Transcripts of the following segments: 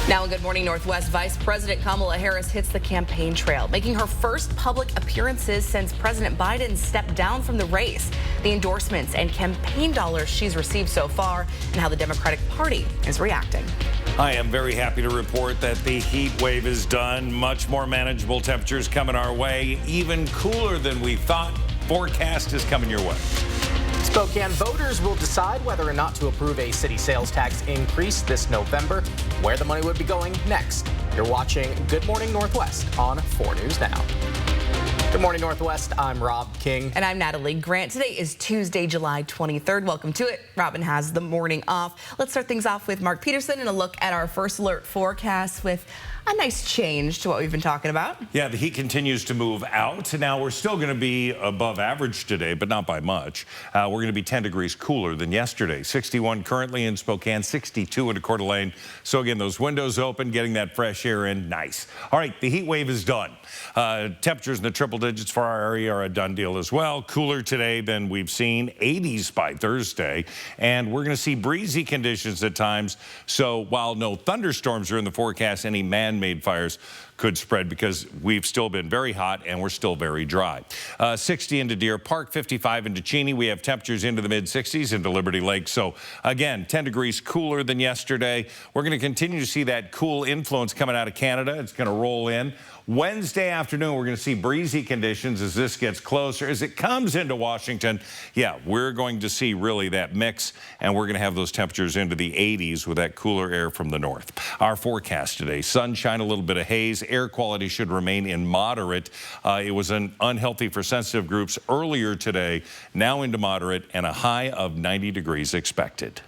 Now in Good Morning Northwest, Vice President Kamala Harris hits the campaign trail, making her first public appearances since President Biden stepped down from the race. The endorsements and campaign dollars she's received so far and how the Democratic Party is reacting. I am very happy to report that the heat wave is done. Much more manageable temperatures coming our way, even cooler than we thought. Forecast is coming your way. Spokane voters will decide whether or not to approve a city sales tax increase this November. Where the money would be going next. You're watching Good Morning Northwest on 4 News Now. Good Morning Northwest, I'm Rob King. And I'm Natalie Grant. Today is Tuesday, July 23rd. Welcome to it. Robin has the morning off. Let's start things off with Mark Peterson and a look at our first alert forecast with a nice change to what we've been talking about. Yeah, the heat continues to move out. Now, we're still going to be above average today, but not by much. We're going to be 10 degrees cooler than yesterday. 61 currently in Spokane, 62 in Coeur d'Alene. So again, those windows open, getting that fresh air in, nice. All right, the heat wave is done. Temperatures in the triple digits for our area are a done deal as well. Cooler today than we've seen, 80s by Thursday. And we're going to see breezy conditions at times. So while no thunderstorms are in the forecast, any man-made fires could spread because we've still been very hot and we're still very dry. 60 into Deer Park, 55 into Cheney. We have temperatures into the mid-60s into Liberty Lake. So again, 10 degrees cooler than yesterday. We're going to continue to see that cool influence coming out of Canada. It's going to roll in. Wednesday afternoon, we're going to see breezy conditions as this gets closer. As it comes into Washington, yeah, we're going to see really that mix, and we're going to have those temperatures into the 80s with that cooler air from the north. Our forecast today, sunshine, a little bit of haze. Air quality should remain in moderate. It was unhealthy for sensitive groups earlier today, now into moderate, and a high of 90 degrees expected.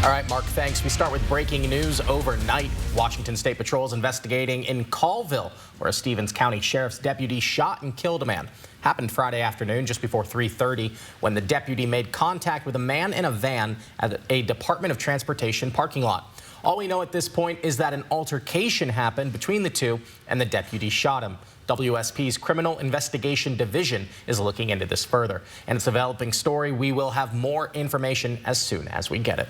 All right, Mark, thanks. We start with breaking news overnight. Washington State Patrol is investigating in Colville, where a Stevens County Sheriff's deputy shot and killed a man. Happened Friday afternoon, just before 3:30, when the deputy made contact with a man in a van at a Department of Transportation parking lot. All we know at this point is that an altercation happened between the two, and the deputy shot him. WSP's Criminal Investigation Division is looking into this further. And it's a developing story. We will have more information as soon as we get it.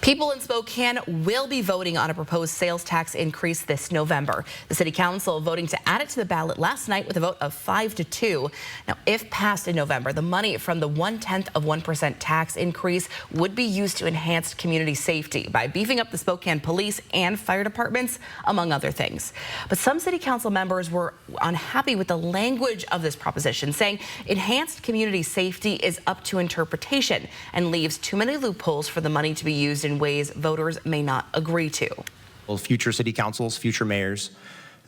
People in Spokane will be voting on a proposed sales tax increase this November. The City Council voting to add it to the ballot last night with a vote of 5-2. Now, if passed in November, the money from the 0.1% tax increase would be used to enhance community safety by beefing up the Spokane police and fire departments, among other things. But some City Council members were unhappy with the language of this proposition, saying enhanced community safety is up to interpretation and leaves too many loopholes for the money to be used in ways voters may not agree to. Well, future city councils, future mayors,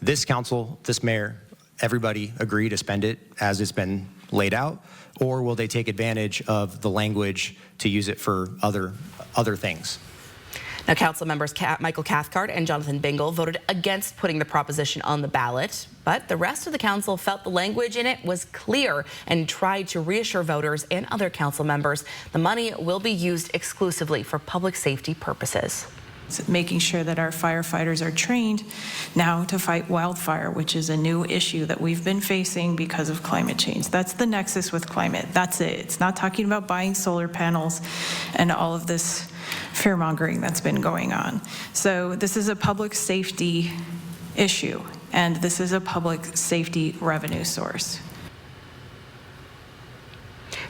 this council, this mayor, everybody agree to spend it as it's been laid out, or will they take advantage of the language to use it for other things? Now, council members Michael Cathcart and Jonathan Bingle voted against putting the proposition on the ballot, but the rest of the council felt the language in it was clear and tried to reassure voters and other council members the money will be used exclusively for public safety purposes. Making sure that our firefighters are trained now to fight wildfire, which is a new issue that we've been facing because of climate change. That's the nexus with climate. That's it. It's not talking about buying solar panels and all of this fear-mongering that's been going on. So this is a public safety issue, and this is a public safety revenue source.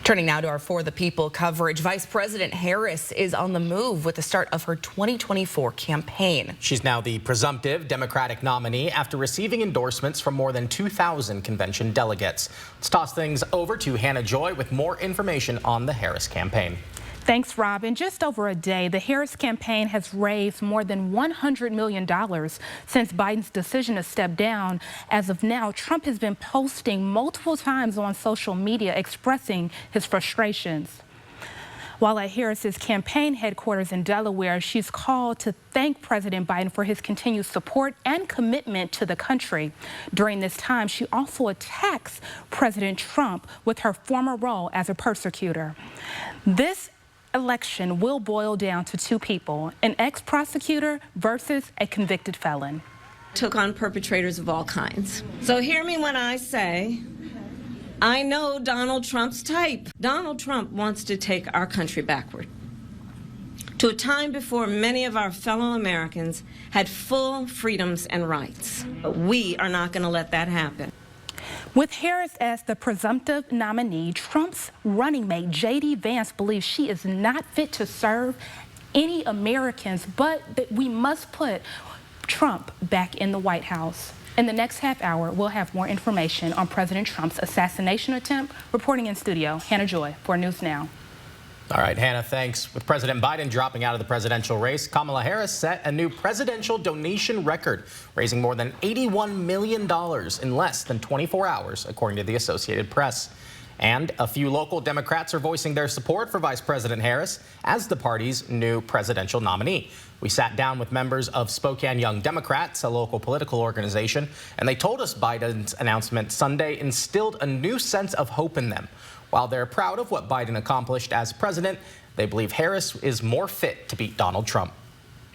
Turning now to our For the People coverage, Vice President Harris is on the move with the start of her 2024 campaign. She's now the presumptive Democratic nominee after receiving endorsements from more than 2,000 convention delegates. Let's toss things over to Hannah Joy with more information on the Harris campaign. Thanks, Rob. In just over a day, the Harris campaign has raised more than $100 million since Biden's decision to step down. As of now, Trump has been posting multiple times on social media expressing his frustrations. While at Harris's campaign headquarters in Delaware, she's called to thank President Biden for his continued support and commitment to the country. During this time, she also attacks President Trump with her former role as a persecutor. This election will boil down to two people, an ex-prosecutor versus a convicted felon. Took on perpetrators of all kinds. So hear me when I say, I know Donald Trump's type. Donald Trump wants to take our country backward. to a time before many of our fellow Americans had full freedoms and rights. But we are not going to let that happen. With Harris as the presumptive nominee, Trump's running mate, J.D. Vance, believes she is not fit to serve any Americans, but that we must put Trump back in the White House. In the next half hour, we'll have more information on President Trump's assassination attempt. Reporting in studio, Hannah Joy for News Now. All right, Hannah, thanks. With President Biden dropping out of the presidential race, Kamala Harris set a new presidential donation record, raising more than $81 million in less than 24 hours, according to the Associated Press. And a few local Democrats are voicing their support for Vice President Harris as the party's new presidential nominee. We sat down with members of Spokane Young Democrats, a local political organization, and they told us Biden's announcement Sunday instilled a new sense of hope in them. While they're proud of what Biden accomplished as president, they believe Harris is more fit to beat Donald Trump.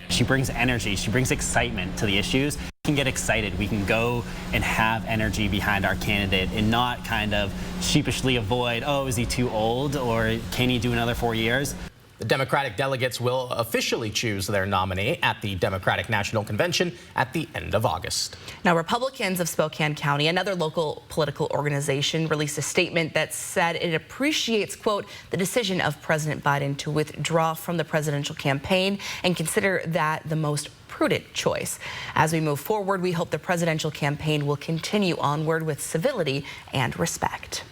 She brings energy, she brings excitement to the issues. We can get excited, we can go and have energy behind our candidate and not kind of sheepishly avoid, oh, is he too old or can he do another 4 years? The Democratic delegates will officially choose their nominee at the Democratic National Convention at the end of August. Now, Republicans of Spokane County, another local political organization, released a statement that said it appreciates, quote, the decision of President Biden to withdraw from the presidential campaign and consider that the most prudent choice. As we move forward, we hope the presidential campaign will continue onward with civility and respect.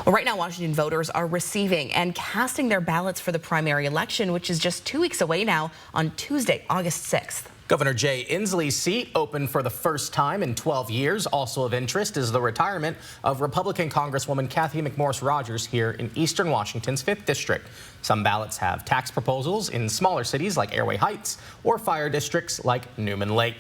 Well, right now, Washington voters are receiving and casting their ballots for the primary election, which is just 2 weeks away now on Tuesday, August 6th. Governor Jay Inslee's seat opened for the first time in 12 years. Also of interest is the retirement of Republican Congresswoman Cathy McMorris Rodgers here in Eastern Washington's 5th District. Some ballots have tax proposals in smaller cities like Airway Heights or fire districts like Newman Lake.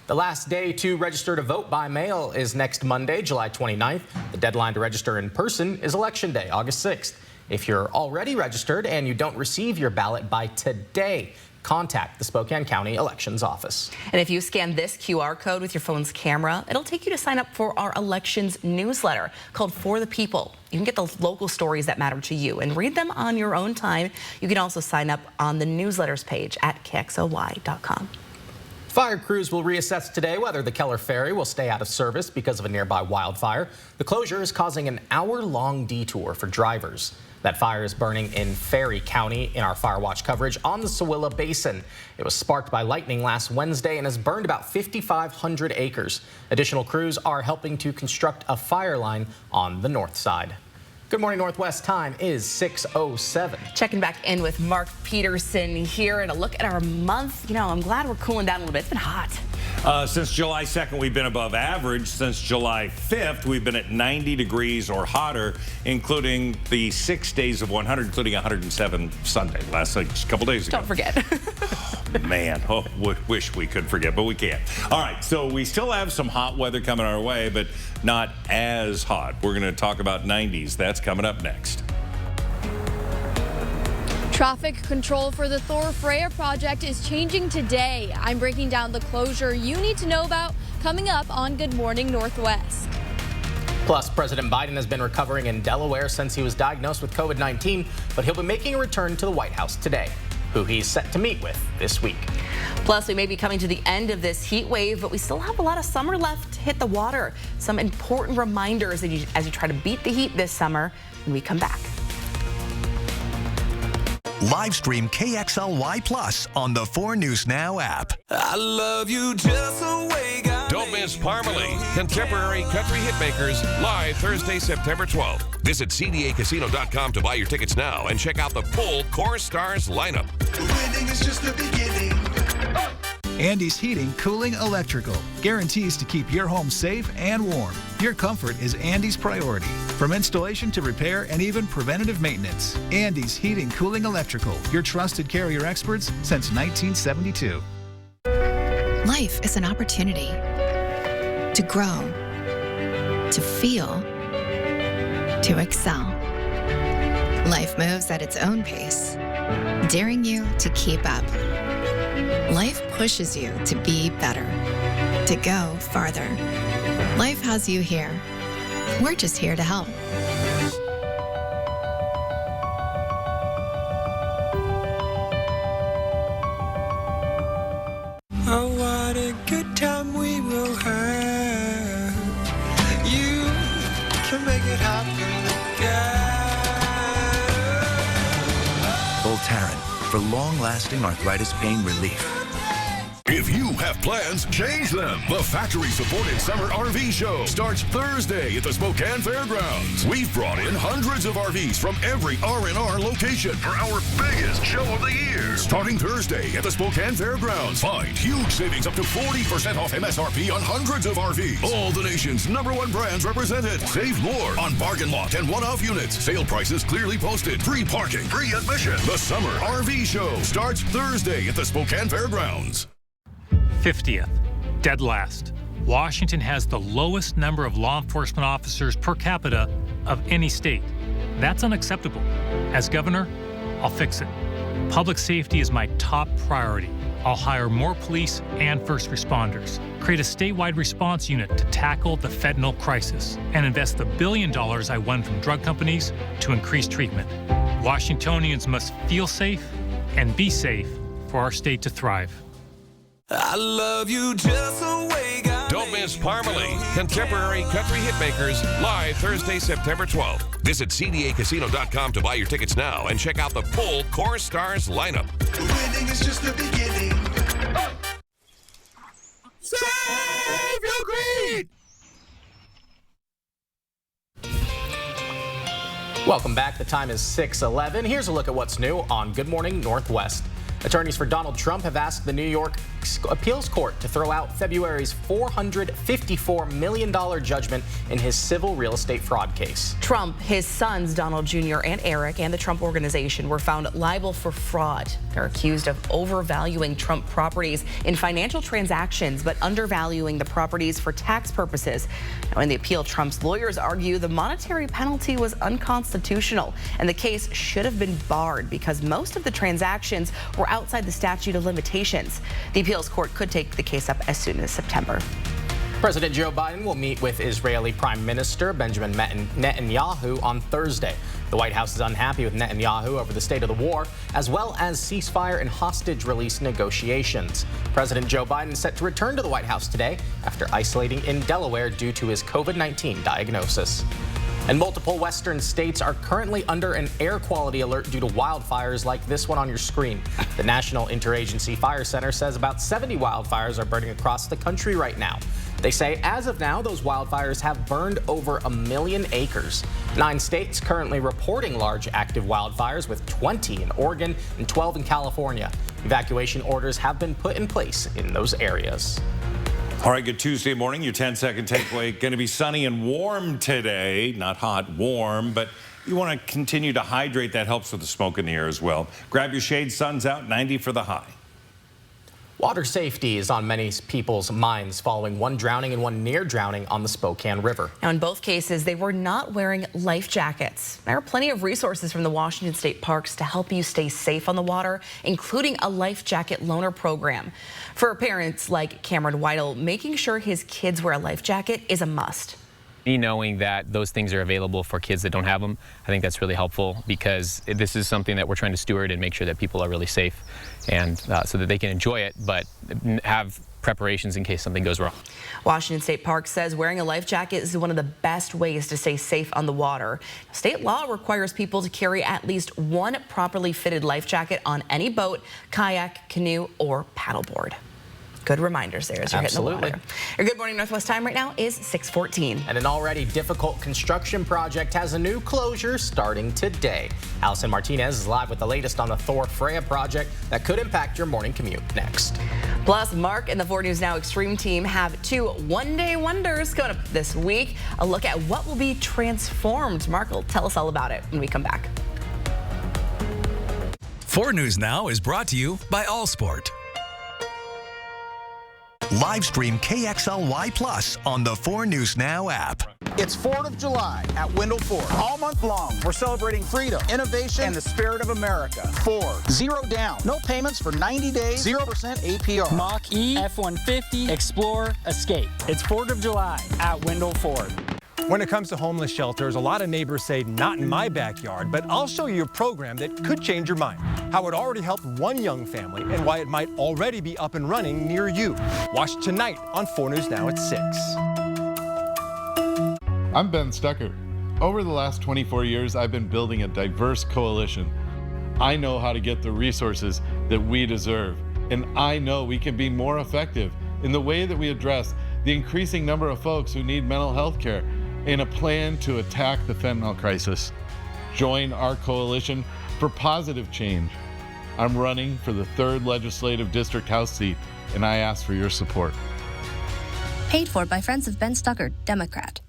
The last day to register to vote by mail is next Monday, July 29th. The deadline to register in person is Election Day, August 6th. If you're already registered and you don't receive your ballot by today, contact the Spokane County Elections Office. And if you scan this QR code with your phone's camera, it'll take you to sign up for our elections newsletter called For the People. You can get the local stories that matter to you and read them on your own time. You can also sign up on the newsletters page at KXLY.com. Fire crews will reassess today whether the Keller Ferry will stay out of service because of a nearby wildfire. The closure is causing an hour-long detour for drivers. That fire is burning in Ferry County in our Fire Watch coverage on the Sewilla Basin. It was sparked by lightning last Wednesday and has burned about 5,500 acres. Additional crews are helping to construct a fire line on the north side. Good morning, Northwest. Time is 6:07. Checking back in with Mark Peterson here and a look at our month. You know, I'm glad we're cooling down a little bit. It's been hot. Since July 2nd, we've been above average. Since July 5th, we've been at 90 degrees or hotter, including the 6 days of 100, including 107 Sunday, last a couple days ago. Don't forget. Man, wish we could forget, but we can't. All right, so we still have some hot weather coming our way, but not as hot. We're going to talk about 90s. That's coming up next. Traffic control for the Thor Freya project is changing today. I'm breaking down the closure you need to know about coming up on Good Morning Northwest. Plus, President Biden has been recovering in Delaware since he was diagnosed with COVID-19, but he'll be making a return to the White House today, who he's set to meet with this week. Plus, we may be coming to the end of this heat wave, but we still have a lot of summer left to hit the water. Some important reminders as you try to beat the heat this summer when we come back. Live stream KXLY Plus on the 4 News Now app. I love you just the way God Don't miss Parmalee, Contemporary Country Hitmakers, live Thursday, September 12th. Visit CDACasino.com to buy your tickets now and check out the full Core Stars lineup. Winning is just the beginning. Andy's Heating, Cooling, Electrical guarantees to keep your home safe and warm. Your comfort is Andy's priority. From installation to repair and even preventative maintenance. Andy's Heating, Cooling, Electrical, your trusted Carrier experts since 1972. Life is an opportunity to grow, to feel, to excel. Life moves at its own pace, daring you to keep up. Life pushes you to be better, to go farther. Life has you here. We're just here to help. for long-lasting arthritis pain relief. If you have plans, change them. The factory-supported Summer RV Show starts Thursday at the Spokane Fairgrounds. We've brought in hundreds of RVs from every R&R location for our biggest show of the year. Starting Thursday at the Spokane Fairgrounds, find huge savings up to 40% off MSRP on hundreds of RVs. All the nation's #1 brands represented. Save more on bargain lot and one-off units. Sale prices clearly posted. Free parking, free admission. The Summer RV Show starts Thursday at the Spokane Fairgrounds. 50th, dead last. Washington has the lowest number of law enforcement officers per capita of any state. That's unacceptable. As governor, I'll fix it. Public safety is my top priority. I'll hire more police and first responders, create a statewide response unit to tackle the fentanyl crisis, and invest the $1 billion I won from drug companies to increase treatment. Washingtonians must feel safe and be safe for our state to thrive. I love you just the way God Don't miss Parmalee, contemporary country hitmakers, live Thursday, September 12th. Visit CDACasino.com to buy your tickets now and check out the full Core Stars lineup. Winning is just the beginning. Save your greed! Welcome back. The time is 6:11. Here's a look at what's new on Good Morning Northwest. Attorneys for Donald Trump have asked the New York Appeals Court to throw out February's $454 million judgment in his civil real estate fraud case. Trump, his sons, Donald Jr. and Eric, and the Trump Organization were found liable for fraud. They're accused of overvaluing Trump properties in financial transactions, but undervaluing the properties for tax purposes. Now, in the appeal, Trump's lawyers argue the monetary penalty was unconstitutional, and the case should have been barred because most of the transactions were outside the statute of limitations. The appeals court could take the case up as soon as September. President Joe Biden will meet with Israeli Prime Minister Benjamin Netanyahu on Thursday. The White House is unhappy with Netanyahu over the state of the war, as well as ceasefire and hostage release negotiations. President Joe Biden is set to return to the White House today after isolating in Delaware due to his COVID-19 diagnosis. And multiple western states are currently under an air quality alert due to wildfires like this one on your screen. The National Interagency Fire Center says about 70 wildfires are burning across the country right now. They say as of now, those wildfires have burned over 1 million acres. 9 states currently reporting large active wildfires, with 20 in Oregon and 12 in California. Evacuation orders have been put in place in those areas. All right, good Tuesday morning. Your 10-second takeaway. Going to be sunny and warm today. Not hot, warm, but you want to continue to hydrate. That helps with the smoke in the air as well. Grab your shade. Sun's out. 90 for the high. Water safety is on many people's minds following one drowning and one near drowning on the Spokane River. Now, in both cases, they were not wearing life jackets. There are plenty of resources from the Washington State Parks to help you stay safe on the water, including a life jacket loaner program. For parents like Cameron Weidel, making sure his kids wear a life jacket is a must. Me knowing that those things are available for kids that don't have them, I think that's really helpful, because this is something that we're trying to steward and make sure that people are really safe, and so that they can enjoy it, but have preparations in case something goes wrong. Washington State Park says wearing a life jacket is one of the best ways to stay safe on the water. State law requires people to carry at least one properly fitted life jacket on any boat, kayak, canoe, or paddleboard. Good reminders there as you're hitting the water. Your Good Morning Northwest time right now is 6:14. And an already difficult construction project has a new closure starting today. Allison Martinez is live with the latest on the Thor Freya project that could impact your morning commute next. Plus, Mark and the 4 News Now Extreme team have 2 one-day wonders coming up this week. A look at what will be transformed. Mark will tell us all about it when we come back. 4 News Now is brought to you by Allsport. Live stream KXLY Plus on the 4 News Now app. It's 4th of July at Wendell Ford. All month long, we're celebrating freedom, innovation, and the spirit of America. Ford, 0 down, no payments for 90 days, 0% APR. Mach-E, F-150, Explorer, Escape. It's 4th of July at Wendell Ford. When it comes to homeless shelters, a lot of neighbors say, not in my backyard, but I'll show you a program that could change your mind. How it already helped one young family and why it might already be up and running near you. Watch tonight on 4 News Now at 6. I'm Ben Stucker. Over the last 24 years, I've been building a diverse coalition. I know how to get the resources that we deserve. And I know we can be more effective in the way that we address the increasing number of folks who need mental health care in a plan to attack the fentanyl crisis. Join our coalition for positive change. I'm running for the 3rd Legislative District House seat, and I ask for your support. Paid for by Friends of Ben Stuckert, Democrat.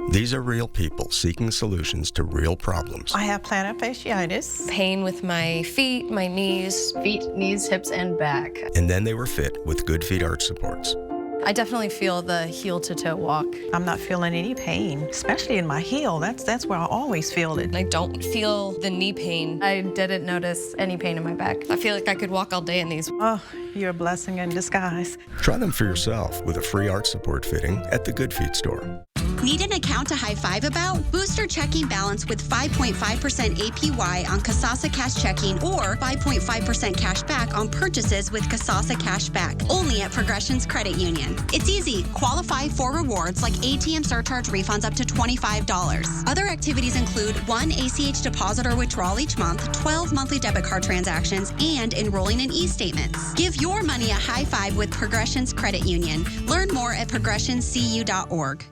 These are real people seeking solutions to real problems. I have plantar fasciitis. Pain with my feet, my knees. Feet, knees, hips, and back. And then they were fit with Good Feet Arch Supports. I definitely feel the heel-to-toe walk. I'm not feeling any pain, especially in my heel. That's where I always feel it. I don't feel the knee pain. I didn't notice any pain in my back. I feel like I could walk all day in these. Oh, you're a blessing in disguise. Try them for yourself with a free arch support fitting at the Good Feet store. Need an account to high-five about? Boost your checking balance with 5.5% APY on Kasasa Cash Checking or 5.5% cash back on purchases with Kasasa Cash Back, only at Progressions Credit Union. It's easy. Qualify for rewards like ATM surcharge refunds up to $25. Other activities include 1 ACH deposit or withdrawal each month, 12 monthly debit card transactions, and enrolling in e-statements. Give your money a high-five with Progressions Credit Union. Learn more at progressionscu.org.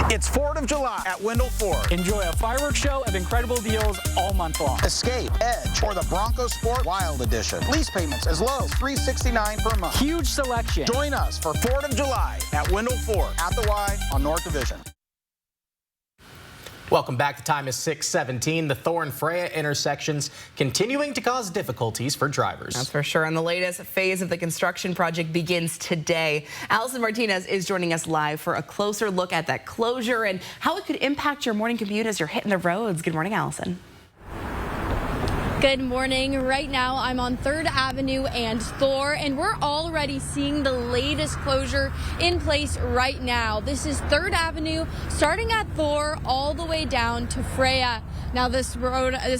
It's 4th of July at Wendell Ford. Enjoy a fireworks show of incredible deals all month long. Escape, Edge, or the Bronco Sport Wild Edition. Lease payments as low as $369 per month. Huge selection. Join us for 4th of July at Wendell Ford at the Y on North Division. Welcome back. The time is 6:17. The Thor and Freya intersections continuing to cause difficulties for drivers. That's for sure. And the latest phase of the construction project begins today. Allison Martinez is joining us live for a closer look at that closure and how it could impact your morning commute as you're hitting the roads. Good morning, Allison. Good morning. Right now I'm on 3rd Avenue and Thor, and we're already seeing the latest closure in place right now. This is 3rd Avenue starting at Thor all the way down to Freya. Now this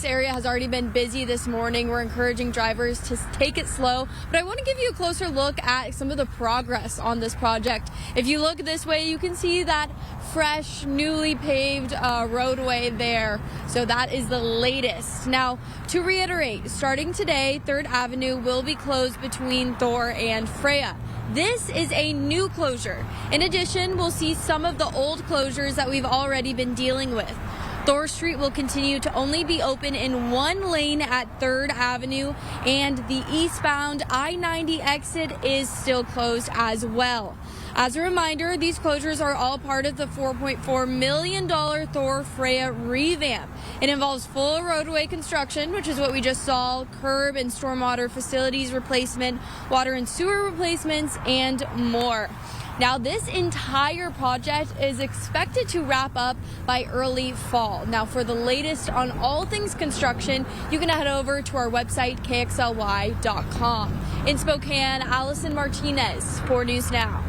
area has already been busy this morning. We're encouraging drivers to take it slow, but I want to give you a closer look at some of the progress on this project. If you look this way, you can see that fresh, newly paved roadway there. So that is the latest. Now, to reiterate, starting today, 3rd Avenue will be closed between Thor and Freya. This is a new closure. In addition, we'll see some of the old closures that we've already been dealing with. Thor Street will continue to only be open in one lane at 3rd Avenue, and the eastbound I-90 exit is still closed as well. As a reminder, these closures are all part of the $4.4 million Thor Freya revamp. It involves full roadway construction, which is what we just saw, curb and stormwater facilities replacement, water and sewer replacements, and more. Now, this entire project is expected to wrap up by early fall. Now, for the latest on all things construction, you can head over to our website, KXLY.com. In Spokane, Allison Martinez, 4 News Now.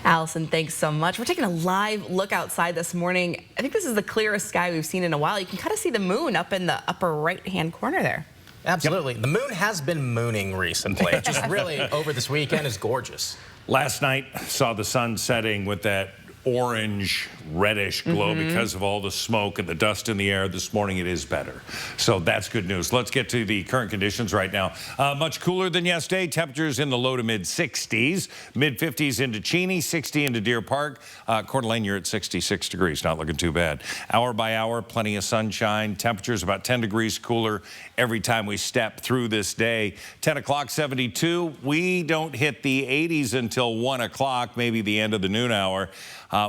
Allison, thanks so much. We're taking a live look outside this morning. I think this is the clearest sky we've seen in a while. You can kind of see the moon up in the upper right-hand corner there. Absolutely. Yep. The moon has been mooning recently. Just really over this weekend is gorgeous. Last night saw the sun setting with that orange reddish glow because of all the smoke and the dust in the air. This morning it is better, so that's good news. Let's get to the current conditions right now. Much cooler than yesterday. Temperatures in the low to mid 60s, mid 50s into Cheney, 60 into Deer Park. Coeur d'Alene, you're at 66 degrees, not looking too bad. Hour by hour, plenty of sunshine. Temperatures about 10 degrees cooler every time we step through this day. 10 o'clock, 72. We don't hit the 80s until 1 o'clock, maybe the end of the noon hour.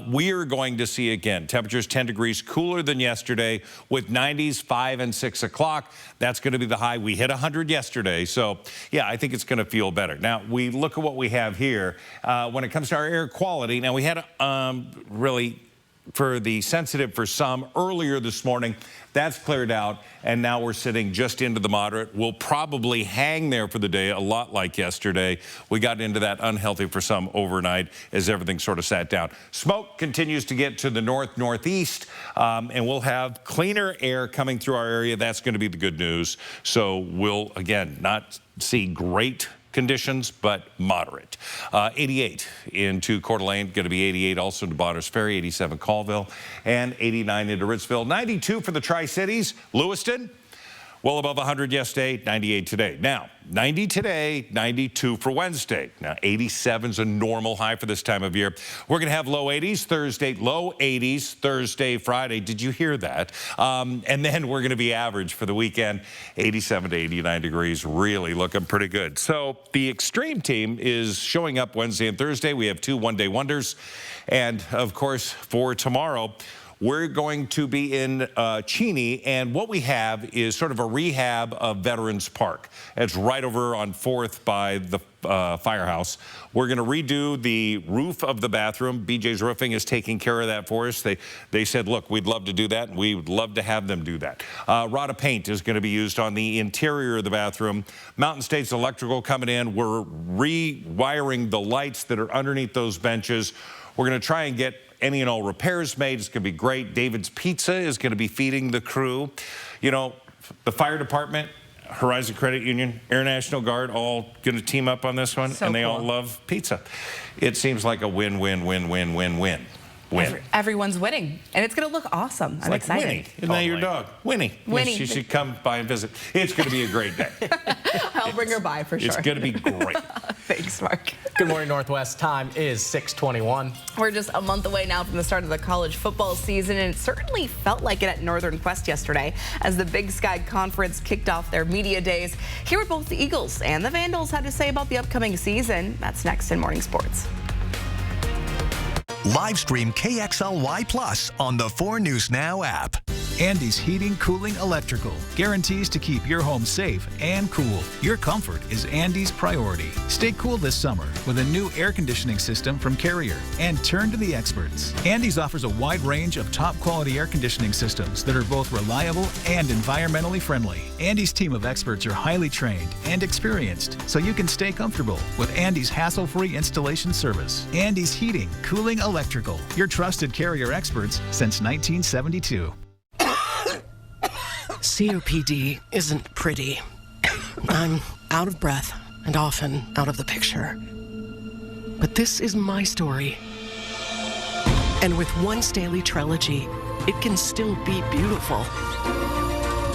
We are going to see again temperatures 10 degrees cooler than yesterday with 90s 5 and 6 o'clock. That's going to be the high. We hit 100 yesterday. So, yeah, I think it's going to feel better. Now, we look at what we have here when it comes to our air quality. Now, we had really for the sensitive for some earlier this morning. That's cleared out, and now we're sitting just into the moderate. We'll probably hang there for the day, a lot like yesterday. We got into that unhealthy for some overnight as everything sort of sat down. Smoke continues to get to the northeast, and we'll have cleaner air coming through our area. That's going to be the good news. So we'll, again, not see great conditions, but moderate. 88 into Coeur d'Alene, going to be 88 also into Bonners Ferry, 87 Colville, and 89 into Ritzville. 92 for the Tri-Cities. Lewiston, well above 100 yesterday, 98 today. Now, 90 today, 92 for Wednesday. Now, 87 is a normal high for this time of year. We're going to have low 80s Thursday, low 80s Thursday, Friday. Did you hear that? And then we're going to be average for the weekend, 87 to 89 degrees, really looking pretty good. So the extreme team is showing up Wednesday and Thursday. We have 2 one-day wonders. And, of course, for tomorrow, we're going to be in Cheney, and what we have is sort of a rehab of Veterans Park. It's right over on 4th by the firehouse. We're going to redo the roof of the bathroom. BJ's Roofing is taking care of that for us. They said, look, we'd love to do that, and we would love to have them do that. Rada paint is going to be used on the interior of the bathroom. Mountain States Electrical coming in. We're rewiring the lights that are underneath those benches. We're going to try and get any and all repairs made. It's going to be great. David's Pizza is going to be feeding the crew. You know, the fire department, Horizon Credit Union, Air National Guard, all going to team up on this one, and they all love pizza. It seems like a win-win-win-win-win-win. Win. Everyone's winning, and it's going to look awesome. I'm excited. Winnie. Isn't that your dog? Winnie. Winnie. She should come by and visit. It's going to be a great day. I'll bring her by for sure. It's going to be great. Thanks, Mark. Good morning, Northwest. Time is 6:21. We're just a month away now from the start of the college football season, and it certainly felt like it at Northern Quest yesterday as the Big Sky Conference kicked off their media days. Here what both the Eagles and the Vandals had to say about the upcoming season. That's next in Morning Sports. Live stream KXLY Plus on the 4 News Now app. Andy's Heating, Cooling, Electrical guarantees to keep your home safe and cool. Your comfort is Andy's priority. Stay cool this summer with a new air conditioning system from Carrier and turn to the experts. Andy's offers a wide range of top quality air conditioning systems that are both reliable and environmentally friendly. Andy's team of experts are highly trained and experienced, so you can stay comfortable with Andy's hassle-free installation service. Andy's Heating, Cooling, Electrical, your trusted Carrier experts since 1972. COPD isn't pretty. I'm out of breath and often out of the picture. But this is my story. And with once daily Trelegy, it can still be beautiful.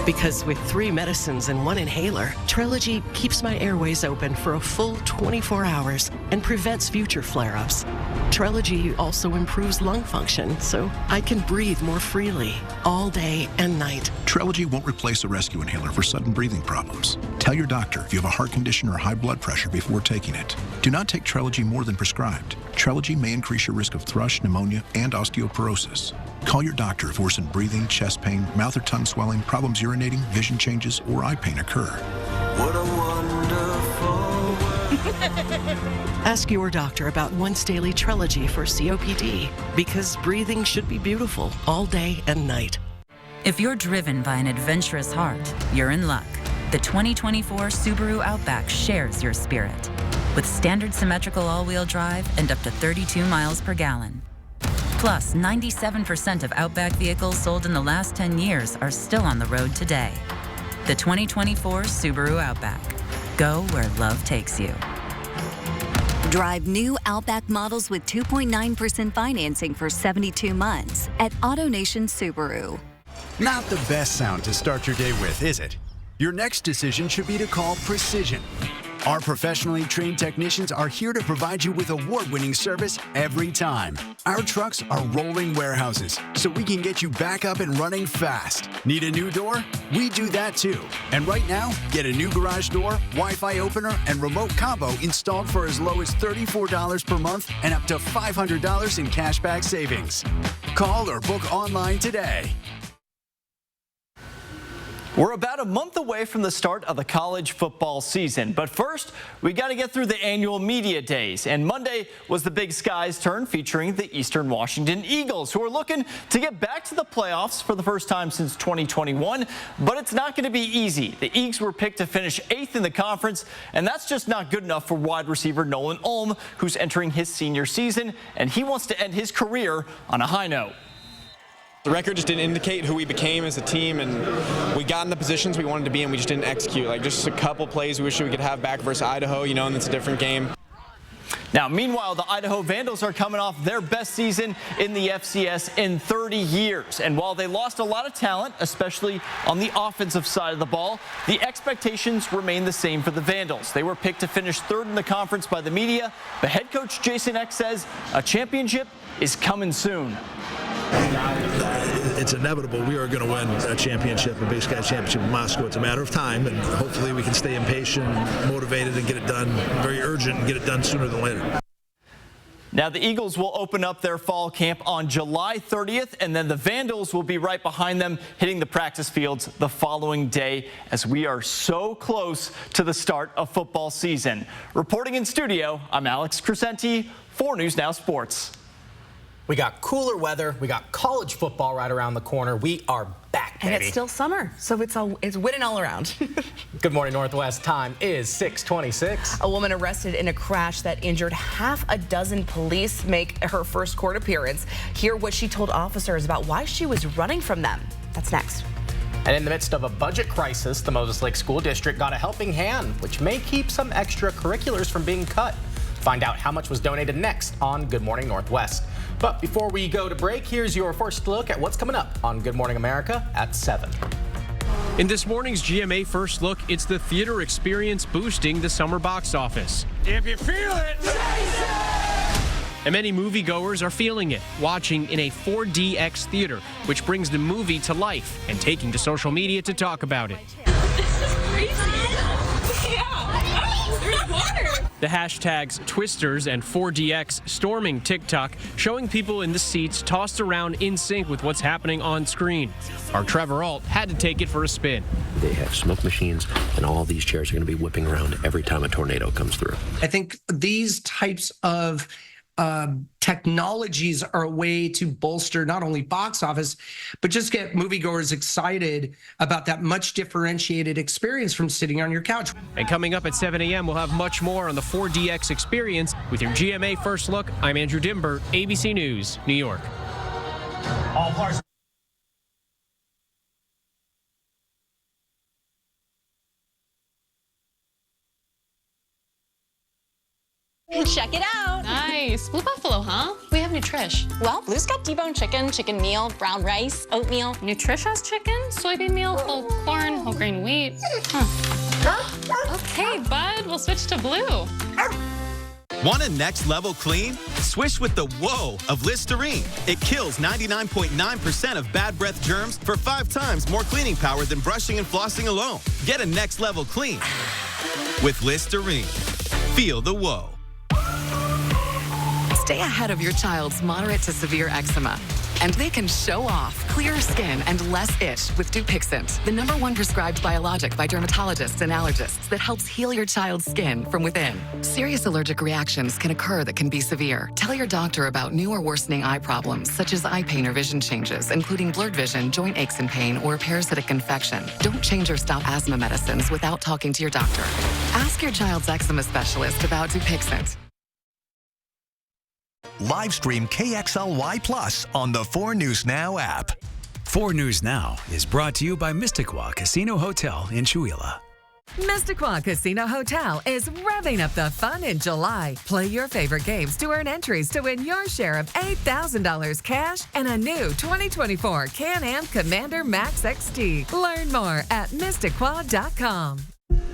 Because with 3 medicines and 1 inhaler, Trelegy keeps my airways open for a full 24 hours and prevents future flare-ups. Trelegy also improves lung function, so I can breathe more freely all day and night. Trelegy won't replace a rescue inhaler for sudden breathing problems. Tell your doctor if you have a heart condition or high blood pressure before taking it. Do not take Trelegy more than prescribed. Trelegy may increase your risk of thrush, pneumonia, and osteoporosis. Call your doctor if worsened breathing, chest pain, mouth or tongue swelling, problems urinating, vision changes, or eye pain occur. What a wonderful world. Ask your doctor about once daily Trelegy for COPD, because breathing should be beautiful all day and night. If you're driven by an adventurous heart, you're in luck. The 2024 Subaru Outback shares your spirit. With standard symmetrical all-wheel drive and up to 32 miles per gallon. Plus, 97% of Outback vehicles sold in the last 10 years are still on the road today. The 2024 Subaru Outback. Go where love takes you. Drive new Outback models with 2.9% financing for 72 months at AutoNation Subaru. Not the best sound to start your day with, is it? Your next decision should be to call Precision. Our professionally trained technicians are here to provide you with award-winning service every time. Our trucks are rolling warehouses, so we can get you back up and running fast. Need a new door? We do that too. And right now, get a new garage door, Wi-Fi opener, and remote combo installed for as low as $34 per month and up to $500 in cashback savings. Call or book online today. We're about a month away from the start of the college football season. But first, we got to get through the annual media days. And Monday was the Big Sky's turn, featuring the Eastern Washington Eagles, who are looking to get back to the playoffs for the first time since 2021. But it's not going to be easy. The Eagles were picked to finish 8th in the conference, and that's just not good enough for wide receiver Nolan Ulm, who's entering his senior season, and he wants to end his career on a high note. The record just didn't indicate who we became as a team, and we got in the positions we wanted to be in. We just didn't execute. Like, just a couple plays we wish we could have back versus Idaho, you know, and it's a different game. Now, meanwhile, the Idaho Vandals are coming off their best season in the FCS in 30 years. And while they lost a lot of talent, especially on the offensive side of the ball, the expectations remain the same for the Vandals. They were picked to finish 3rd in the conference by the media, but head coach Jason Eck says a championship is coming soon. It's inevitable. We are going to win a championship, a Big Sky championship in Moscow. It's a matter of time, and hopefully we can stay impatient, motivated, and get it done very urgent and get it done sooner than later. Now, the Eagles will open up their fall camp on July 30th, and then the Vandals will be right behind them, hitting the practice fields the following day, as we are so close to the start of football season. Reporting in studio, I'm Alex Crescenti, 4 News Now Sports. We got cooler weather. We got college football right around the corner. We are back, baby. And it's still summer, so it's winning all around. Good morning, Northwest. Time is 6:26. A woman arrested in a crash that injured half a dozen police make her first court appearance. Hear what she told officers about why she was running from them. That's next. And in the midst of a budget crisis, the Moses Lake School District got a helping hand, which may keep some extracurriculars from being cut. Find out how much was donated next on Good Morning Northwest. But before we go to break, here's your first look at what's coming up on Good Morning America at 7. In this morning's GMA First Look, it's the theater experience boosting the summer box office. If you feel it, and many moviegoers are feeling it, watching in a 4DX theater, which brings the movie to life and taking to social media to talk about it. This is crazy. Yeah. There's water. The hashtags Twisters and 4DX storming TikTok, showing people in the seats tossed around in sync with what's happening on screen. Our Trevor Alt had to take it for a spin. They have smoke machines, and all these chairs are going to be whipping around every time a tornado comes through. I think these types of technologies are a way to bolster not only box office, but just get moviegoers excited about that much differentiated experience from sitting on your couch. And coming up at 7 a.m., we'll have much more on the 4DX experience. With your GMA First Look, I'm Andrew Dimber, ABC News, New York. All parts. Check it out. Nice. Blue Buffalo, huh? We have Nutrish. Well, Blue's got deboned chicken, chicken meal, brown rice, oatmeal. Nutrish has chicken, soybean meal, whole corn, whole grain wheat. Huh. Okay, bud, we'll switch to Blue. Want a next level clean? Swish with the Whoa of Listerine. It kills 99.9% of bad breath germs for 5 times more cleaning power than brushing and flossing alone. Get a next level clean with Listerine. Feel the Whoa. Stay ahead of your child's moderate to severe eczema. And they can show off clearer skin and less itch with Dupixent, the #1 prescribed biologic by dermatologists and allergists that helps heal your child's skin from within. Serious allergic reactions can occur that can be severe. Tell your doctor about new or worsening eye problems, such as eye pain or vision changes, including blurred vision, joint aches and pain, or parasitic infection. Don't change or stop asthma medicines without talking to your doctor. Ask your child's eczema specialist about Dupixent. Live stream KXLY Plus on the 4 News Now app. 4 News Now is brought to you by Mystiqua Casino Hotel in Chewelah. Mystiqua Casino Hotel is revving up the fun in July. Play your favorite games to earn entries to win your share of $8,000 cash and a new 2024 Can-Am Commander Max XT. Learn more at Mystiqua.com.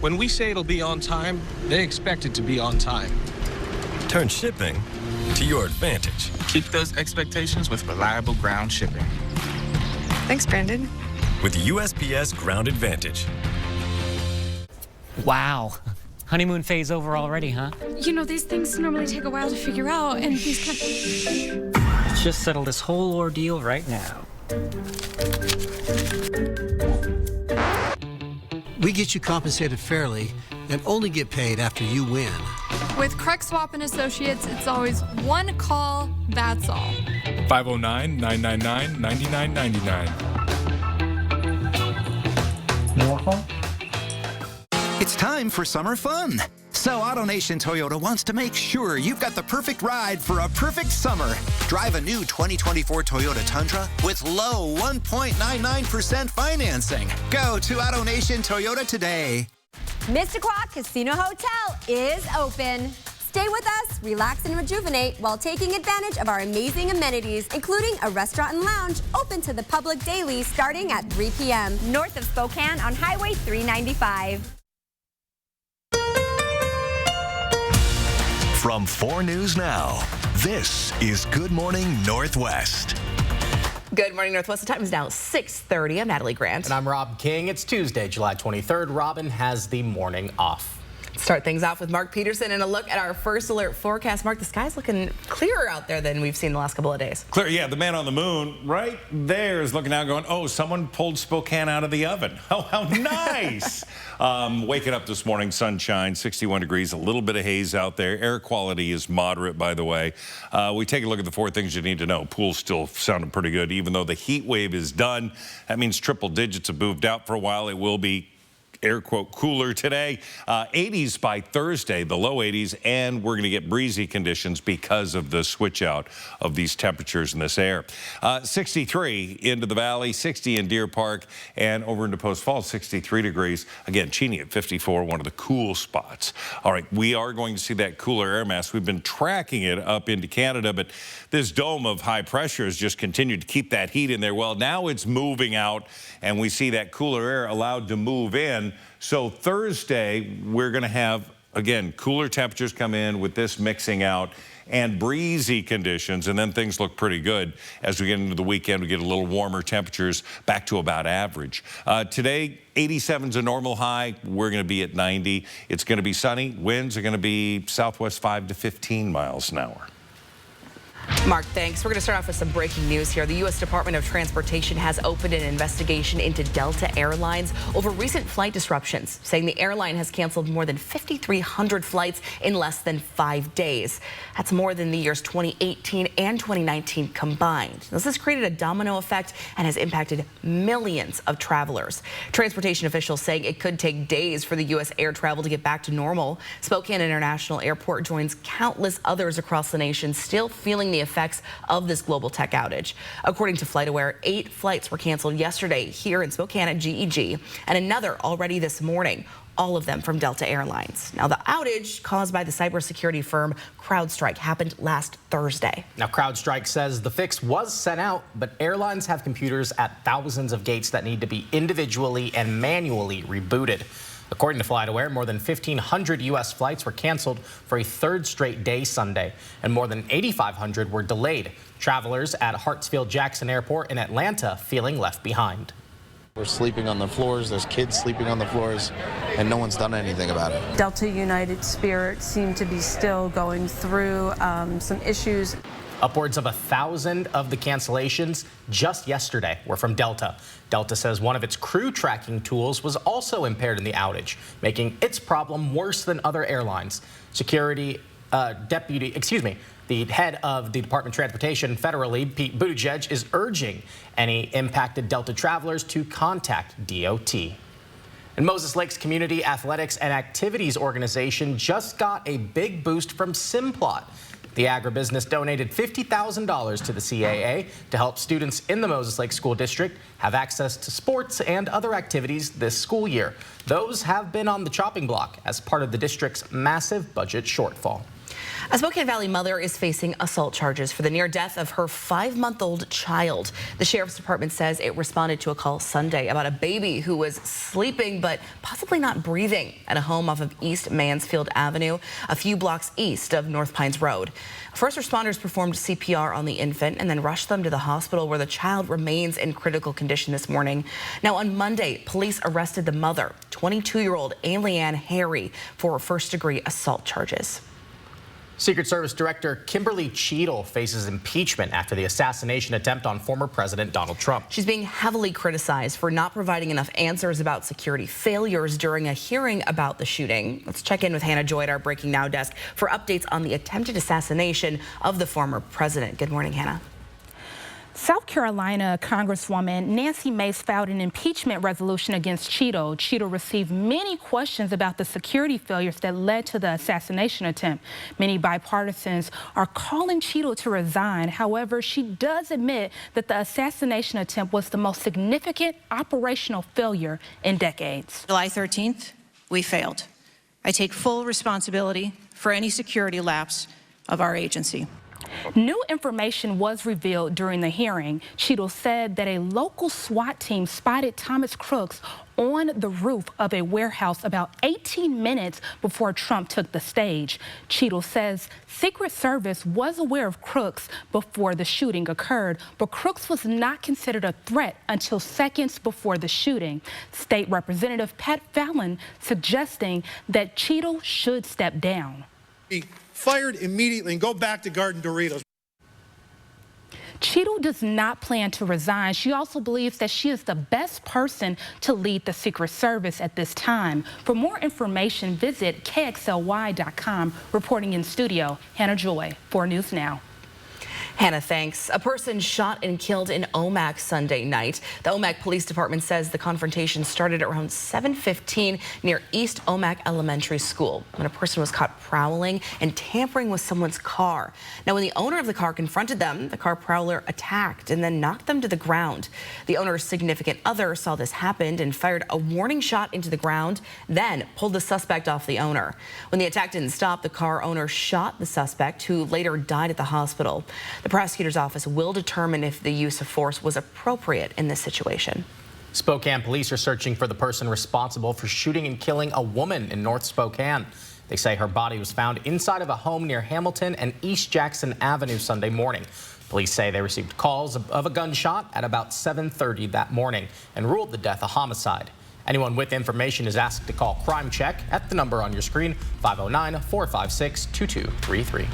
When we say it'll be on time, they expect it to be on time. Turn shipping to your advantage. Keep those expectations with reliable ground shipping. Thanks, Brandon. With USPS Ground Advantage. Wow. Honeymoon phase over already, huh? You know, these things normally take a while to figure out, and these kind Let's just settle this whole ordeal right now. We get you compensated fairly and only get paid after you win. With Craig Swap and Associates, it's always one call, that's all. 509-999-9999. It's time for summer fun. So AutoNation Toyota wants to make sure you've got the perfect ride for a perfect summer. Drive a new 2024 Toyota Tundra with low 1.99% financing. Go to AutoNation Toyota today. Mississauga Casino Hotel is open. Stay with us, relax and rejuvenate while taking advantage of our amazing amenities, including a restaurant and lounge open to the public daily starting at 3 p.m. north of Spokane on Highway 395. From 4 News Now, this is Good Morning Northwest. Good morning, Northwest. The time is now 6:30. I'm Natalie Grant. And I'm Rob King. It's Tuesday, July 23rd. Robin has the morning off. Start things off with Mark Peterson and a look at our first alert forecast. Mark, the sky's looking clearer out there than we've seen the last couple of days. Clear, yeah. The man on the moon right there is looking out going, oh, someone pulled Spokane out of the oven. Oh, how nice. Waking up this morning, sunshine, 61 degrees, a little bit of haze out there. Air quality is moderate, by the way. We take a look at the 4 things you need to know. Pool's still sounding pretty good, even though the heat wave is done. That means triple digits have moved out for a while. It will be air quote cooler today, 80s by Thursday, the low 80s, and we're going to get breezy conditions because of the switch out of these temperatures in this air. 63 into the valley, 60 in Deer Park, and over into Post Falls, 63 degrees. Again, Cheney at 54, one of the cool spots. All right, we are going to see that cooler air mass. We've been tracking it up into Canada, but this dome of high pressure has just continued to keep that heat in there. Well, now it's moving out, and we see that cooler air allowed to move in. So Thursday, we're going to have, again, cooler temperatures come in with this mixing out and breezy conditions, and then things look pretty good. As we get into the weekend, we get a little warmer temperatures back to about average. Today, 87's a normal high. We're going to be at 90. It's going to be sunny. Winds are going to be southwest 5 to 15 miles an hour. Mark, thanks. We're going to start off with some breaking news here. The U.S. Department of Transportation has opened an investigation into Delta Airlines over recent flight disruptions, saying the airline has canceled more than 5,300 flights in less than 5 days. That's more than the years 2018 and 2019 combined. This has created a domino effect and has impacted millions of travelers. Transportation officials saying it could take days for the U.S. air travel to get back to normal. Spokane International Airport joins countless others across the nation still feeling the effects of this global tech outage. According to FlightAware, 8 flights were canceled yesterday here in Spokane at GEG and another already this morning, all of them from Delta Airlines. Now, the outage caused by the cybersecurity firm CrowdStrike happened last Thursday. Now, CrowdStrike says the fix was sent out, but airlines have computers at thousands of gates that need to be individually and manually rebooted. According to FlightAware, more than 1,500 U.S. flights were canceled for a 3rd straight day Sunday, and more than 8,500 were delayed. Travelers at Hartsfield-Jackson Airport in Atlanta feeling left behind. We're sleeping on the floors, there's kids sleeping on the floors, and no one's done anything about it. Delta United Spirit seem to be still going through some issues. Upwards of 1,000 of the cancellations just yesterday were from Delta. Delta says one of its crew tracking tools was also impaired in the outage, making its problem worse than other airlines. The head of the Department of Transportation federally, Pete Buttigieg, is urging any impacted Delta travelers to contact DOT. And Moses Lake's Community Athletics and Activities Organization just got a big boost from Simplot. The agribusiness donated $50,000 to the CAA to help students in the Moses Lake School District have access to sports and other activities this school year. Those have been on the chopping block as part of the district's massive budget shortfall. A Spokane Valley mother is facing assault charges for the near death of her 5-month-old child. The Sheriff's Department says it responded to a call Sunday about a baby who was sleeping but possibly not breathing at a home off of East Mansfield Avenue, a few blocks east of North Pines Road. First responders performed CPR on the infant and then rushed them to the hospital where the child remains in critical condition this morning. Now, on Monday, police arrested the mother, 22-year-old Aileen Harry, for first-degree assault charges. Secret Service Director Kimberly Cheadle faces impeachment after the assassination attempt on former President Donald Trump. She's being heavily criticized for not providing enough answers about security failures during a hearing about the shooting. Let's check in with Hannah Joy at our Breaking Now desk for updates on the attempted assassination of the former president. Good morning, Hannah. South Carolina Congresswoman Nancy Mace filed an impeachment resolution against Cheadle. Cheadle received many questions about the security failures that led to the assassination attempt. Many bipartisans are calling Cheadle to resign. However, she does admit that the assassination attempt was the most significant operational failure in decades. July 13th, we failed. I take full responsibility for any security lapse of our agency. New information was revealed during the hearing. Cheadle said that a local SWAT team spotted Thomas Crooks on the roof of a warehouse about 18 minutes before Trump took the stage. Cheadle says Secret Service was aware of Crooks before the shooting occurred, but Crooks was not considered a threat until seconds before the shooting. State Representative Pat Fallon suggesting that Cheadle should step down. Be fired immediately and go back to Garden Doritos. Cheadle does not plan to resign. She also believes that she is the best person to lead the Secret Service at this time. For more information, visit KXLY.com. Reporting in studio, Hannah Joy, 4 News Now. Hannah, thanks. A person shot and killed in Omak Sunday night. The Omak Police Department says the confrontation started around 7:15 near East Omak Elementary School when a person was caught prowling and tampering with someone's car. Now, when the owner of the car confronted them, the car prowler attacked and then knocked them to the ground. The owner's significant other saw this happen and fired a warning shot into the ground, then pulled the suspect off the owner. When the attack didn't stop, the car owner shot the suspect, who later died at the hospital. The prosecutor's office will determine if the use of force was appropriate in this situation. Spokane police are searching for the person responsible for shooting and killing a woman in North Spokane. They say her body was found inside of a home near Hamilton and East Jackson Avenue Sunday morning. Police say they received calls of a gunshot at about 7:30 that morning and ruled the death a homicide. Anyone with information is asked to call Crime Check at the number on your screen, 509-456-2233.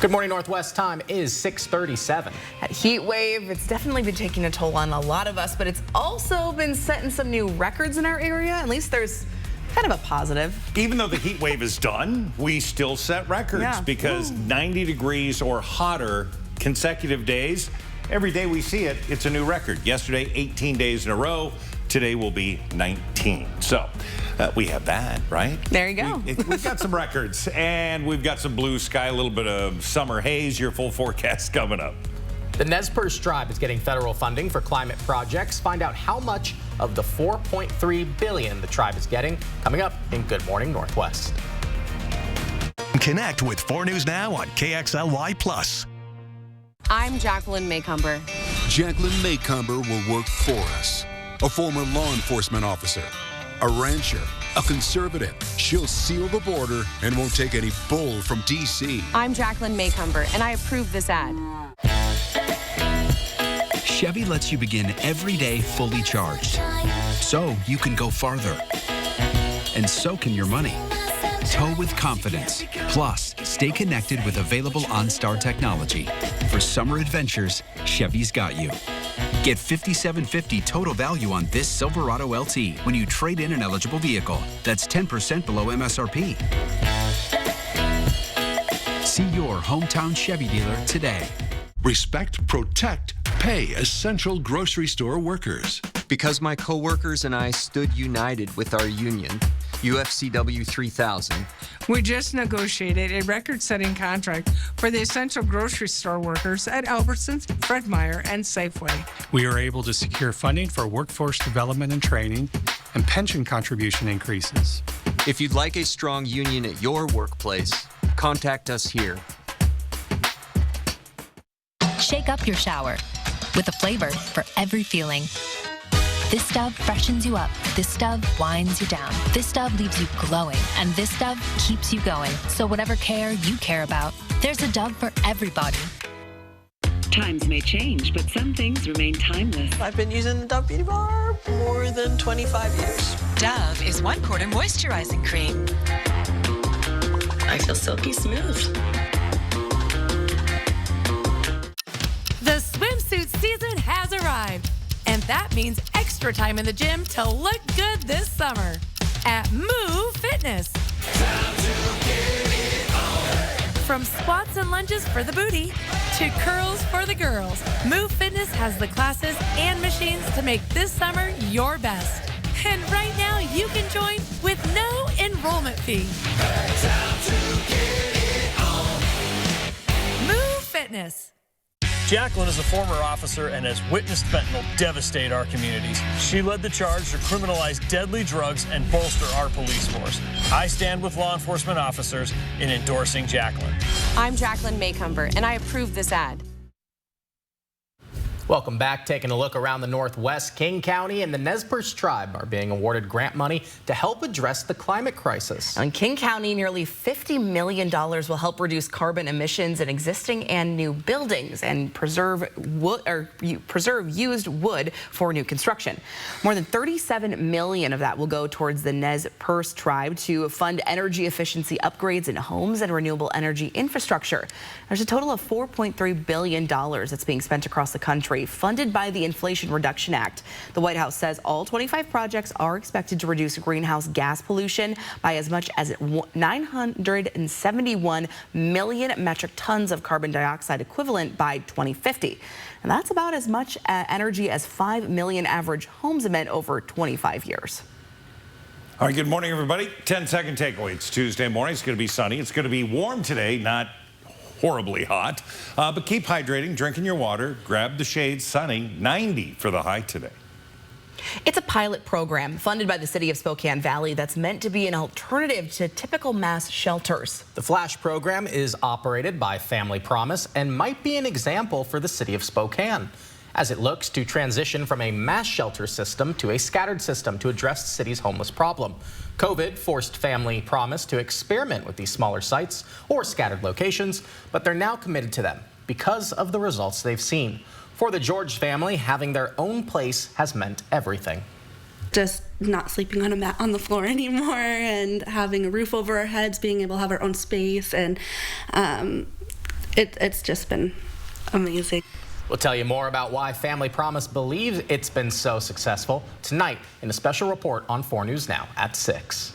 Good morning, Northwest. Time is 6:37. That heat wave, it's definitely been taking a toll on a lot of us, but it's also been setting some new records in our area. At least there's kind of a positive. Even though the heat wave is done, we still set records because 90 degrees or hotter consecutive days. Every day we see it, it's a new record. Yesterday, 18 days in a row. Today will be 19. So we have that, right? There you go. We've got some records, and we've got some blue sky, a little bit of summer haze. Your full forecast coming up. The Nez Perce tribe is getting federal funding for climate projects. Find out how much of the $4.3 billion the tribe is getting coming up in Good Morning Northwest. Connect with 4 News Now on KXLY+. I'm Jacqueline Maycumber. Jacqueline Maycumber will work for us. A former law enforcement officer, a rancher, a conservative. She'll seal the border and won't take any bull from D.C. I'm Jacqueline Maycumber, and I approve this ad. Chevy lets you begin every day fully charged, so you can go farther. And so can your money. Tow with confidence. Plus, stay connected with available OnStar technology. For summer adventures, Chevy's got you. Get $5,750 total value on this Silverado LT when you trade in an eligible vehicle. That's 10% below MSRP. See your hometown Chevy dealer today. Respect, protect, pay essential grocery store workers. Because my coworkers and I stood united with our union, UFCW 3000. We just negotiated a record-setting contract for the essential grocery store workers at Albertsons, Fred Meyer, and Safeway. We are able to secure funding for workforce development and training and pension contribution increases. If you'd like a strong union at your workplace, contact us here. Shake up your shower with a flavor for every feeling. This Dove freshens you up. This Dove winds you down. This Dove leaves you glowing. And this Dove keeps you going. So whatever care you care about, there's a Dove for everybody. Times may change, but some things remain timeless. I've been using the Dove Beauty Bar more than 25 years. Dove is 1/4 moisturizing cream. I feel silky smooth. The swimsuit season has arrived, and that means extra time in the gym to look good this summer at Move Fitness. From squats and lunges for the booty to curls for the girls, Move Fitness has the classes and machines to make this summer your best. And right now, you can join with no enrollment fee. Move Fitness. Jacqueline is a former officer and has witnessed fentanyl devastate our communities. She led the charge to criminalize deadly drugs and bolster our police force. I stand with law enforcement officers in endorsing Jacqueline. I'm Jacqueline Maycomber, and I approve this ad. Welcome back. Taking a look around the Northwest, King County and the Nez Perce Tribe are being awarded grant money to help address the climate crisis. In King County, nearly $50 million will help reduce carbon emissions in existing and new buildings and preserve used wood for new construction. More than $37 million of that will go towards the Nez Perce Tribe to fund energy efficiency upgrades in homes and renewable energy infrastructure. There's a total of $4.3 billion that's being spent across the country, funded by the Inflation Reduction Act. The White House says all 25 projects are expected to reduce greenhouse gas pollution by as much as 971 million metric tons of carbon dioxide equivalent by 2050. And that's about as much energy as 5 million average homes emit over 25 years. All right, good morning, everybody. 10-second takeaway. It's Tuesday morning. It's going to be sunny. It's going to be warm today, not horribly hot, but keep hydrating, drinking your water, grab the shades. Sunny, 90 for the high today. It's a pilot program funded by the city of Spokane Valley that's meant to be an alternative to typical mass shelters. The FLASH program is operated by Family Promise and might be an example for the city of Spokane, as it looks to transition from a mass shelter system to a scattered system to address the city's homeless problem. COVID forced Family Promise to experiment with these smaller sites or scattered locations, but they're now committed to them because of the results they've seen. For the George family, having their own place has meant everything. Just not sleeping on a mat on the floor anymore and having a roof over our heads, being able to have our own space, and it's just been amazing. We'll tell you more about why Family Promise believes it's been so successful tonight in a special report on 4 News Now at 6.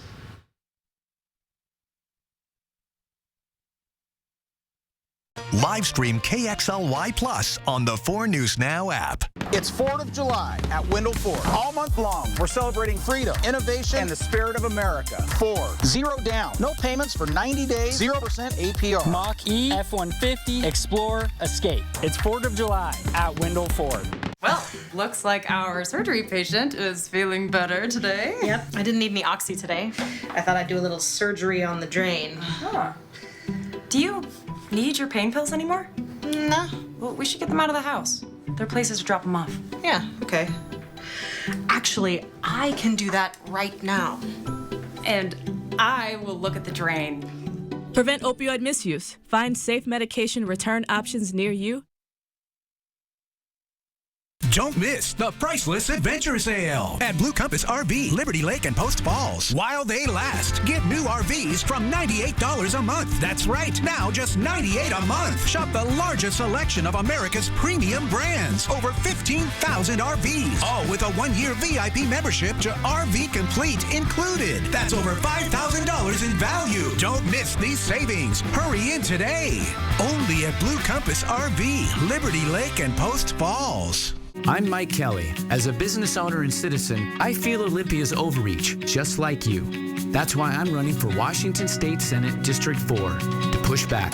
Live stream KXLY Plus on the 4 News Now app. It's 4th of July at Wendell Ford. All month long, we're celebrating freedom, innovation, and the spirit of America. Ford, 0 down, no payments for 90 days, 0% APR. Mach-E, F-150, Explorer, Escape. It's 4th of July at Wendell Ford. Well, looks like our surgery patient is feeling better today. Yep, I didn't need any oxy today. I thought I'd do a little surgery on the drain. Huh. Do you need your pain pills anymore? No. Well, we should get them out of the house. There are places to drop them off. Yeah, okay. Actually, I can do that right now. And I will look at the drain. Prevent opioid misuse. Find safe medication return options near you. Don't miss the Priceless Adventure Sale at Blue Compass RV, Liberty Lake, and Post Falls. While they last, get new RVs from $98 a month. That's right, now just $98 a month. Shop the largest selection of America's premium brands. Over 15,000 RVs, all with a 1-year VIP membership to RV Complete included. That's over $5,000 in value. Don't miss these savings. Hurry in today. Only at Blue Compass RV, Liberty Lake, and Post Falls. I'm Mike Kelly. As a business owner and citizen, I feel Olympia's overreach, just like you. That's why I'm running for Washington State Senate District 4 to push back.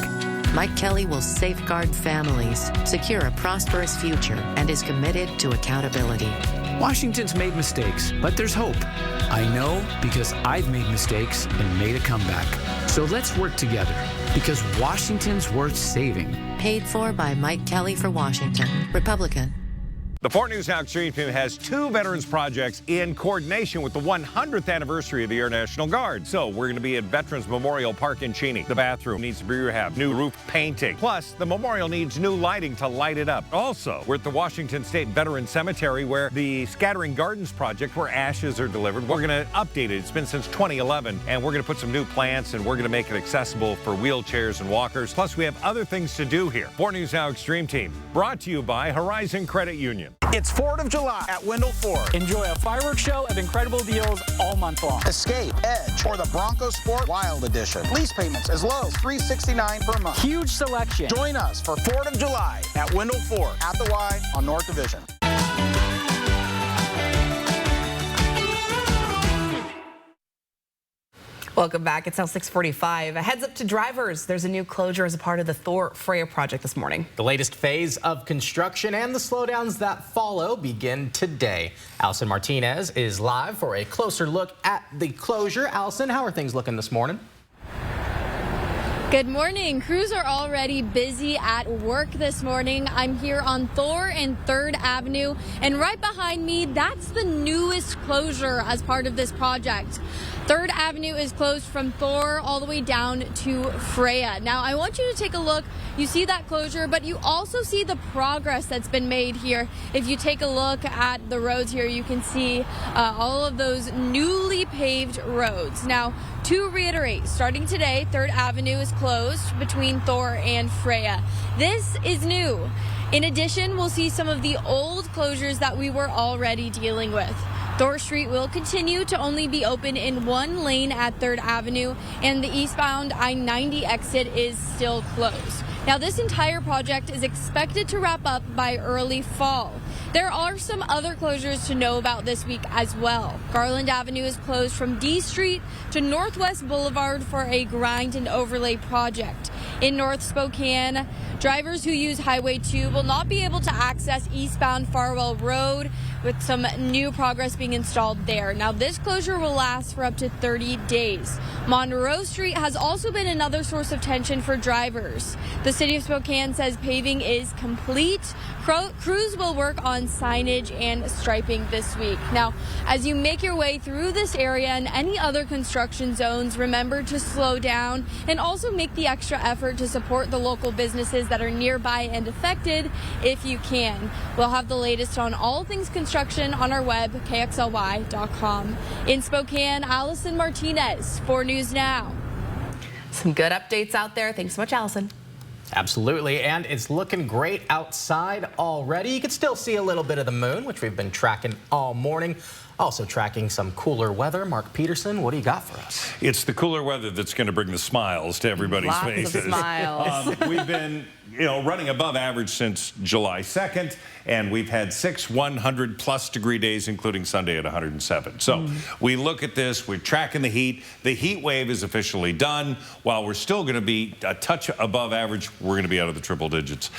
Mike Kelly will safeguard families, secure a prosperous future, and is committed to accountability. Washington's made mistakes, but there's hope. I know because I've made mistakes and made a comeback. So let's work together, because Washington's worth saving. Paid for by Mike Kelly for Washington, Republican. The 4 News Now Extreme team has 2 veterans projects in coordination with the 100th anniversary of the Air National Guard. So we're going to be at Veterans Memorial Park in Cheney. The bathroom needs to be rehabbed, new roof painting. Plus, the memorial needs new lighting to light it up. Also, we're at the Washington State Veterans Cemetery where the Scattering Gardens project, where ashes are delivered. We're going to update it. It's been since 2011, and we're going to put some new plants, and we're going to make it accessible for wheelchairs and walkers. Plus, we have other things to do here. 4 News Now Extreme team, brought to you by Horizon Credit Union. It's 4th of July at Wendell Ford. Enjoy a fireworks show of incredible deals all month long. Escape, Edge, or the Bronco Sport Wild Edition. Lease payments as low as $369 per month. Huge selection. Join us for 4th of July at Wendell Ford at the Y on North Division. Welcome back. It's now 6:45. A heads up to drivers. There's a new closure as a part of the Thor-Freya project this morning. The latest phase of construction and the slowdowns that follow begin today. Allison Martinez is live for a closer look at the closure. Allison, how are things looking this morning? Good morning. Crews are already busy at work this morning. I'm here on Thor and 3rd Avenue, and right behind me, that's the newest closure as part of this project. 3rd Avenue is closed from Thor all the way down to Freya. Now, I want you to take a look. You see that closure, but you also see the progress that's been made here. If you take a look at the roads here, you can see all of those newly paved roads. Now, to reiterate, starting today, 3rd Avenue is closed between Thor and Freya. This is new. In addition, we'll see some of the old closures that we were already dealing with. Thor Street will continue to only be open in one lane at 3rd Avenue, and the eastbound I-90 exit is still closed. Now, this entire project is expected to wrap up by early fall. There are some other closures to know about this week as well. Garland Avenue is closed from D Street to Northwest Boulevard for a grind and overlay project. In North Spokane, drivers who use Highway 2 will not be able to access eastbound Farwell Road, with some new progress being installed there. Now, this closure will last for up to 30 days. Monroe Street has also been another source of tension for drivers. The city of Spokane says paving is complete. Crews will work on signage and striping this week. Now, as you make your way through this area and any other construction zones, remember to slow down and also make the extra effort to support the local businesses that are nearby and affected if you can. We'll have the latest on all things construction on our web, KXLY.com. In Spokane, Allison Martinez, 4 News Now. Some good updates out there. Thanks so much, Allison. Absolutely, and it's looking great outside already. You can still see a little bit of the moon, which we've been tracking all morning. Also tracking some cooler weather. Mark Peterson, what do you got for us? It's the cooler weather that's going to bring the smiles to everybody's faces. Lots of smiles. We've been, running above average since July 2nd, and we've had 6 100-plus degree days, including Sunday at 107. So we look at this, we're tracking the heat. The heat wave is officially done. While we're still going to be a touch above average, we're going to be out of the triple digits.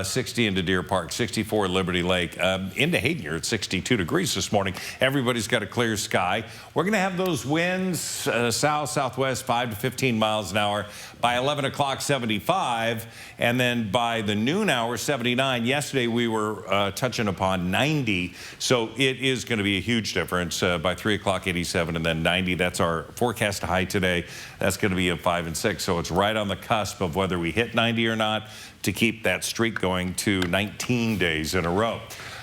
60 into Deer Park, 64 Liberty Lake, into Hayden, you're at 62 degrees this morning. Everybody's got a clear sky. We're going to have those winds, south, southwest, 5 to 15 miles an hour. By 11 o'clock, 75. And then by the noon hour, 79. Yesterday, we were touching upon 90. So it is going to be a huge difference. By 3 o'clock, 87, and then 90. That's our forecast high today. That's going to be at 5 and 6. So it's right on the cusp of whether we hit 90 or not to keep that streak going to 19 days in a row.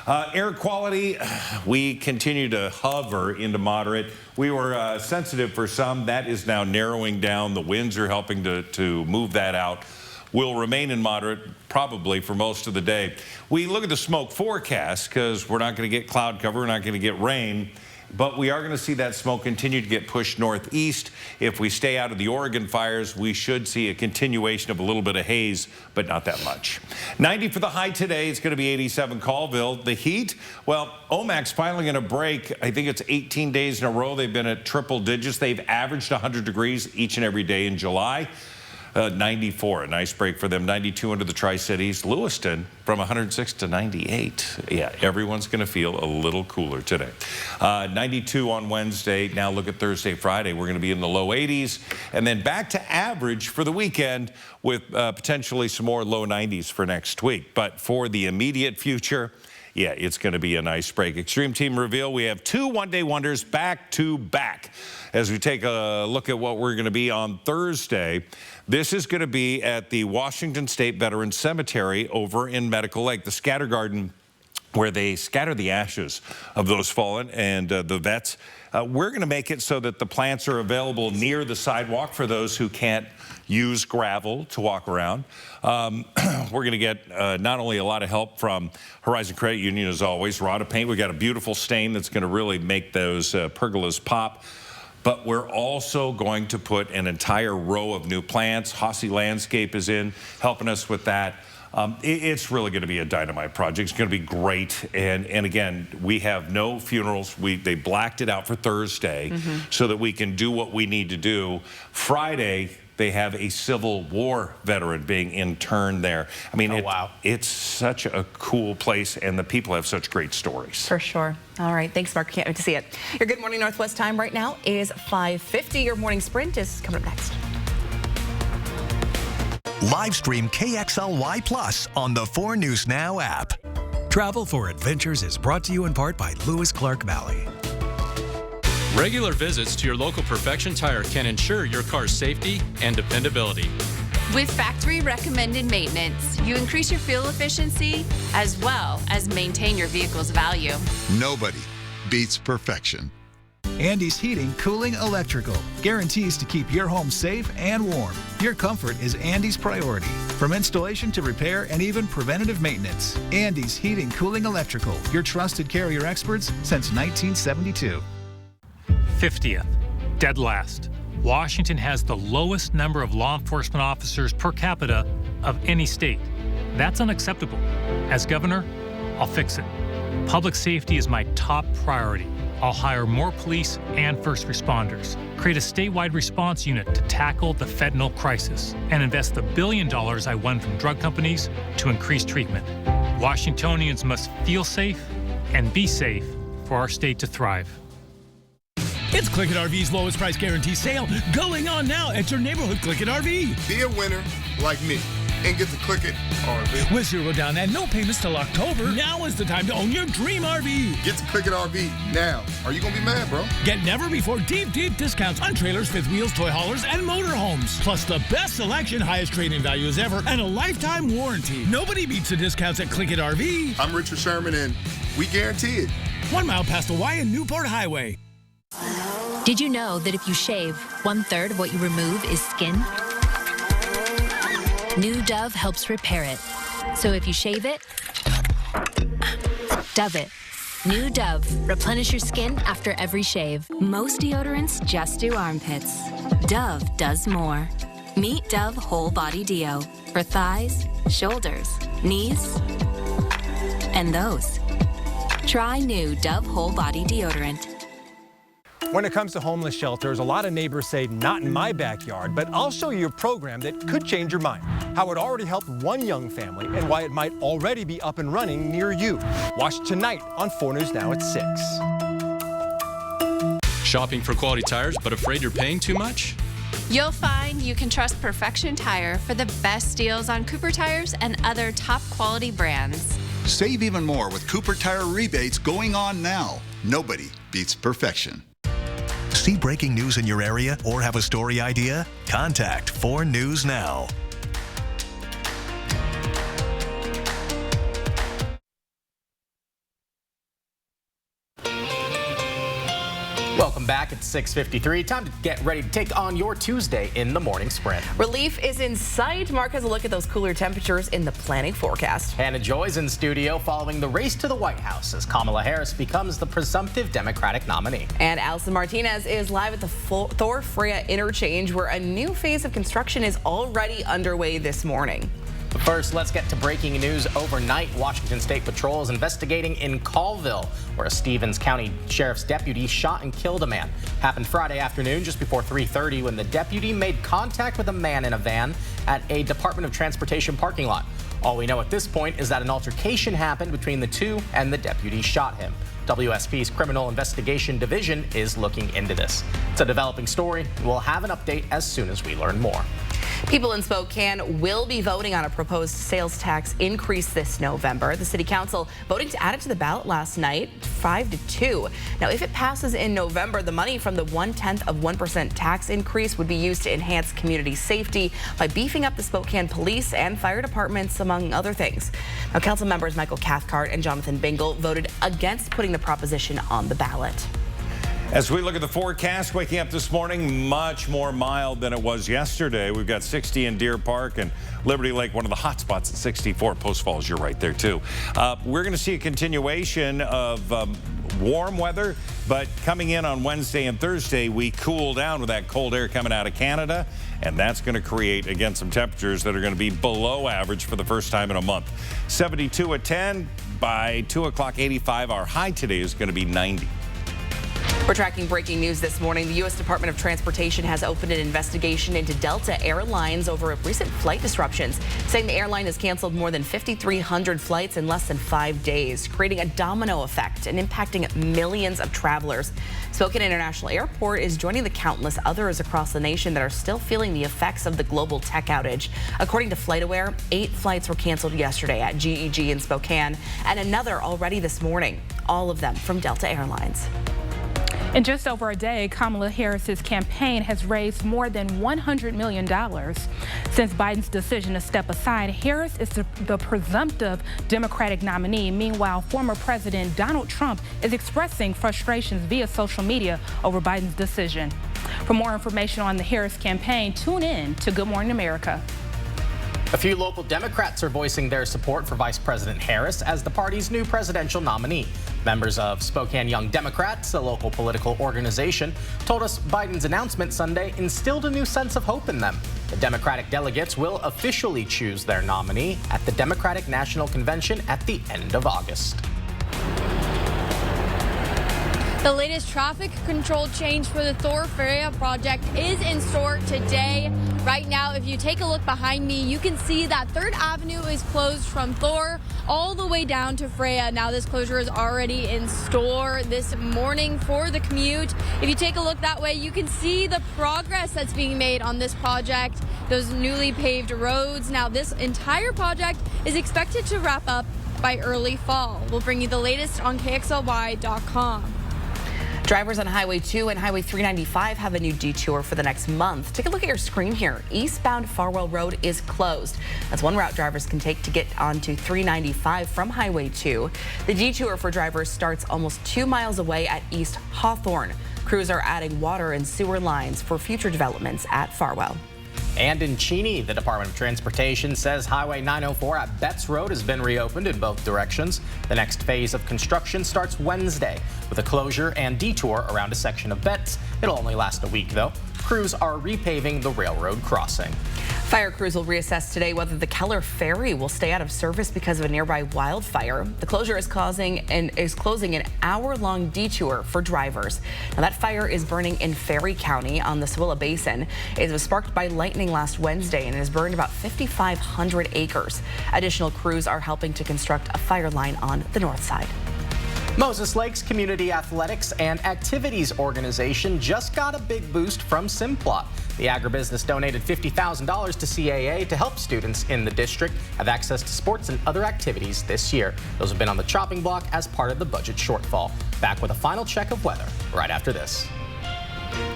Air quality, we continue to hover into moderate. We were sensitive for some. That is now narrowing down. The winds are helping to move that out. Will remain in moderate probably for most of the day. We look at the smoke forecast because we're not going to get cloud cover. We're not going to get rain. But we are going to see that smoke continue to get pushed northeast. If we stay out of the Oregon fires, we should see a continuation of a little bit of haze, but not that much. 90 for the high today. It's going to be 87 Colville. The heat, well, OMAC's finally going to break. I think it's 18 days in a row. They've been at triple digits. They've averaged 100 degrees each and every day in July. 94, a nice break for them. 92 into the Tri-Cities. Lewiston from 106 to 98. Yeah, everyone's going to feel a little cooler today. 92 on Wednesday. Now look at Thursday, Friday. We're going to be in the low 80s. And then back to average for the weekend with potentially some more low 90s for next week. But for the immediate future, yeah, it's going to be a nice break. Extreme Team reveal, we have 2 one-day wonders back to back. As we take a look at what we're going to be on Thursday, this is going to be at the Washington State Veterans Cemetery over in Medical Lake, the Scatter Garden, where they scatter the ashes of those fallen and the vets. We're going to make it so that the plants are available near the sidewalk for those who can't use gravel to walk around. We're going to get not only a lot of help from Horizon Credit Union, as always, Rada Paint. We've got a beautiful stain that's going to really make those pergolas pop. But we're also going to put an entire row of new plants. Hossey Landscape is in helping us with that. It's really going to be a dynamite project. It's going to be great. And again, we have no funerals. They blacked it out for Thursday so that we can do what we need to do. Friday, they have a Civil War veteran being interned there. I mean, it's such a cool place, and the people have such great stories. For sure. All right. Thanks, Mark. Can't wait to see it. Your Good Morning Northwest time right now is 5:50. Your morning sprint is coming up next. Live stream KXLY Plus on the 4 News Now app. Travel for Adventures is brought to you in part by Lewis Clark Valley. Regular visits to your local Perfection Tire can ensure your car's safety and dependability. With factory recommended maintenance, you increase your fuel efficiency as well as maintain your vehicle's value. Nobody beats perfection. Andy's Heating, Cooling, Electrical guarantees to keep your home safe and warm. Your comfort is Andy's priority. From installation to repair and even preventative maintenance. Andy's Heating, Cooling, Electrical, your trusted Carrier experts since 1972. 50th, dead last. Washington has the lowest number of law enforcement officers per capita of any state. That's unacceptable. As governor, I'll fix it. Public safety is my top priority. I'll hire more police and first responders, create a statewide response unit to tackle the fentanyl crisis, and invest the $1 billion I won from drug companies to increase treatment. Washingtonians must feel safe and be safe for our state to thrive. It's Click It RV's lowest price guarantee sale going on now at your neighborhood Click It RV. Be a winner like me and get to Click It RV. With 0 down and no payments till October, now is the time to own your dream RV. Get to Click It RV now. Are you going to be mad, bro? Get never before deep discounts on trailers, fifth wheels, toy haulers, and motorhomes. Plus the best selection, highest trade-in values ever, and a lifetime warranty. Nobody beats the discounts at Click It RV. I'm Richard Sherman, and we guarantee it. 1 mile past the Y and Newport Highway. Did you know that if you shave, 1/3 of what you remove is skin? New Dove helps repair it. So if you shave it, Dove it. New Dove. Replenish your skin after every shave. Most deodorants just do armpits. Dove does more. Meet Dove Whole Body Deo for thighs, shoulders, knees, and those. Try new Dove Whole Body Deodorant. When it comes to homeless shelters, a lot of neighbors say, not in my backyard, but I'll show you a program that could change your mind. How it already helped one young family and why it might already be up and running near you. Watch tonight on 4 News Now at 6. Shopping for quality tires but afraid you're paying too much? You'll find you can trust Perfection Tire for the best deals on Cooper tires and other top quality brands. Save even more with Cooper Tire rebates going on now. Nobody beats perfection. See breaking news in your area or have a story idea? Contact 4 News Now. Welcome back at 6:53. Time to get ready to take on your Tuesday in the morning sprint. Relief is in sight. Mark has a look at those cooler temperatures in the planning forecast. Hannah Joy's in studio following the race to the White House as Kamala Harris becomes the presumptive Democratic nominee. And Allison Martinez is live at the Thor Freya interchange where a new phase of construction is already underway this morning. But first, let's get to breaking news overnight. Washington State Patrol is investigating in Colville, where a Stevens County Sheriff's deputy shot and killed a man. Happened Friday afternoon just before 3:30 when the deputy made contact with a man in a van at a Department of Transportation parking lot. All we know at this point is that an altercation happened between the two and the deputy shot him. WSP's Criminal Investigation Division is looking into this. It's a developing story. We'll have an update as soon as we learn more. People in Spokane will be voting on a proposed sales tax increase this November. The city council voting to add it to the ballot last night, 5-2. Now, if it passes in November, the money from the 0.1% tax increase would be used to enhance community safety by beefing up the Spokane police and fire departments, among other things. Now, council members Michael Cathcart and Jonathan Bingle voted against putting the proposition on the ballot. As we look at the forecast, waking up this morning, much more mild than it was yesterday. We've got 60 in Deer Park and Liberty Lake, one of the hot spots at 64. Post Falls, you're right there too. We're going to see a continuation of warm weather, but coming in on Wednesday and Thursday, we cool down with that cold air coming out of Canada, and that's going to create, again, some temperatures that are going to be below average for the first time in a month. 72 at 10. By 2 o'clock, 85. Our high today is going to be 90. We're tracking breaking news this morning. The U.S. Department of Transportation has opened an investigation into Delta Airlines over recent flight disruptions, saying the airline has canceled more than 5,300 flights in less than 5 days, creating a domino effect and impacting millions of travelers. Spokane International Airport is joining the countless others across the nation that are still feeling the effects of the global tech outage. According to FlightAware, 8 flights were canceled yesterday at GEG in Spokane and another already this morning, all of them from Delta Airlines. In just over a day, Kamala Harris's campaign has raised more than $100 million. Since Biden's decision to step aside, Harris is the presumptive Democratic nominee. Meanwhile, former President Donald Trump is expressing frustrations via social media over Biden's decision. For more information on the Harris campaign, tune in to Good Morning America. A few local Democrats are voicing their support for Vice President Harris as the party's new presidential nominee. Members of Spokane Young Democrats, a local political organization, told us Biden's announcement Sunday instilled a new sense of hope in them. The Democratic delegates will officially choose their nominee at the Democratic National Convention at the end of August. The latest traffic control change for the Thor Freya project is in store today. Right now, if you take a look behind me, you can see that 3rd Avenue is closed from Thor all the way down to Freya. Now, this closure is already in store this morning for the commute. If you take a look that way, you can see the progress that's being made on this project, those newly paved roads. Now, this entire project is expected to wrap up by early fall. We'll bring you the latest on KXLY.com. Drivers on Highway 2 and Highway 395 have a new detour for the next month. Take a look at your screen here. Eastbound Farwell Road is closed. That's one route drivers can take to get onto 395 from Highway 2. The detour for drivers starts almost 2 miles away at East Hawthorne. Crews are adding water and sewer lines for future developments at Farwell. And in Cheney, the Department of Transportation says Highway 904 at Betts Road has been reopened in both directions. The next phase of construction starts Wednesday with a closure and detour around a section of Betts. It'll only last a week, though. Crews are repaving the railroad crossing. Fire crews will reassess today whether the Keller Ferry will stay out of service because of a nearby wildfire. The closure is closing an hour-long detour for drivers. Now, that fire is burning in Ferry County on the Sewilla Basin. It was sparked by lightning last Wednesday and has burned about 5,500 acres. Additional crews are helping to construct a fire line on the north side. Moses Lake's Community Athletics and Activities Organization just got a big boost from Simplot. The agribusiness donated $50,000 to CAA to help students in the district have access to sports and other activities this year. Those have been on the chopping block as part of the budget shortfall. Back with a final check of weather right after this.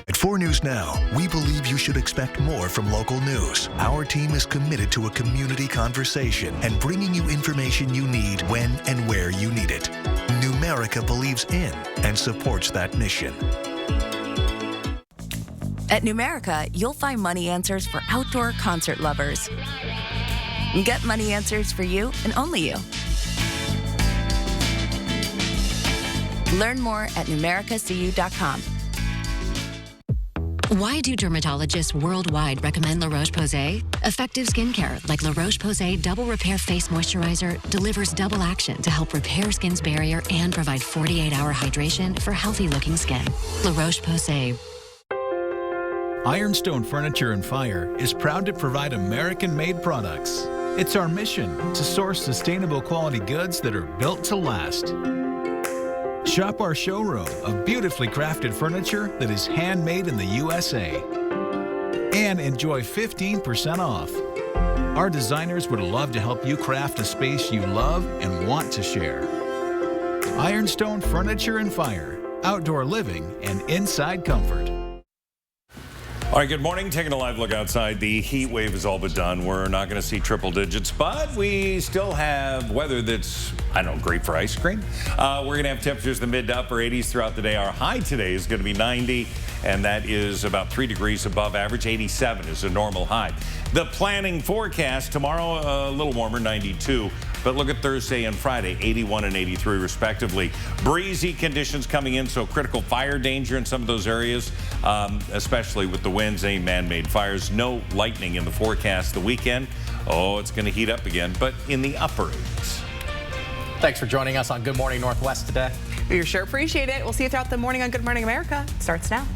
At 4 News Now, we believe you should expect more from local news. Our team is committed to a community conversation and bringing you information you need when and where you need it. Numerica believes in and supports that mission. At Numerica, you'll find money answers for outdoor concert lovers. Get money answers for you and only you. Learn more at numericacu.com. Why do dermatologists worldwide recommend La Roche-Posay? Effective skincare like La Roche-Posay Double Repair Face Moisturizer delivers double action to help repair skin's barrier and provide 48-hour hydration for healthy-looking skin. La Roche-Posay. Ironstone Furniture and Fire is proud to provide American-made products. It's our mission to source sustainable quality goods that are built to last. Shop our showroom of beautifully crafted furniture that is handmade in the USA. and enjoy 15% off. Our designers would love to help you craft a space you love and want to share. Ironstone Furniture and Fire, outdoor living and inside comfort. All right, good morning. Taking a live look outside. The heat wave is all but done. We're not going to see triple digits, but we still have weather that's, I don't know, great for ice cream. We're going to have temperatures in the mid to upper 80s throughout the day. Our high today is going to be 90, and that is about 3 degrees above average. 87 is a normal high. The planning forecast tomorrow, a little warmer, 92. But look at Thursday and Friday, 81 and 83 respectively. Breezy conditions coming in, so critical fire danger in some of those areas, especially with the winds, any man-made fires. No lightning in the forecast the weekend. Oh, it's going to heat up again, but in the upper 80s. Thanks for joining us on Good Morning Northwest today. We sure appreciate it. We'll see you throughout the morning on Good Morning America. It starts now.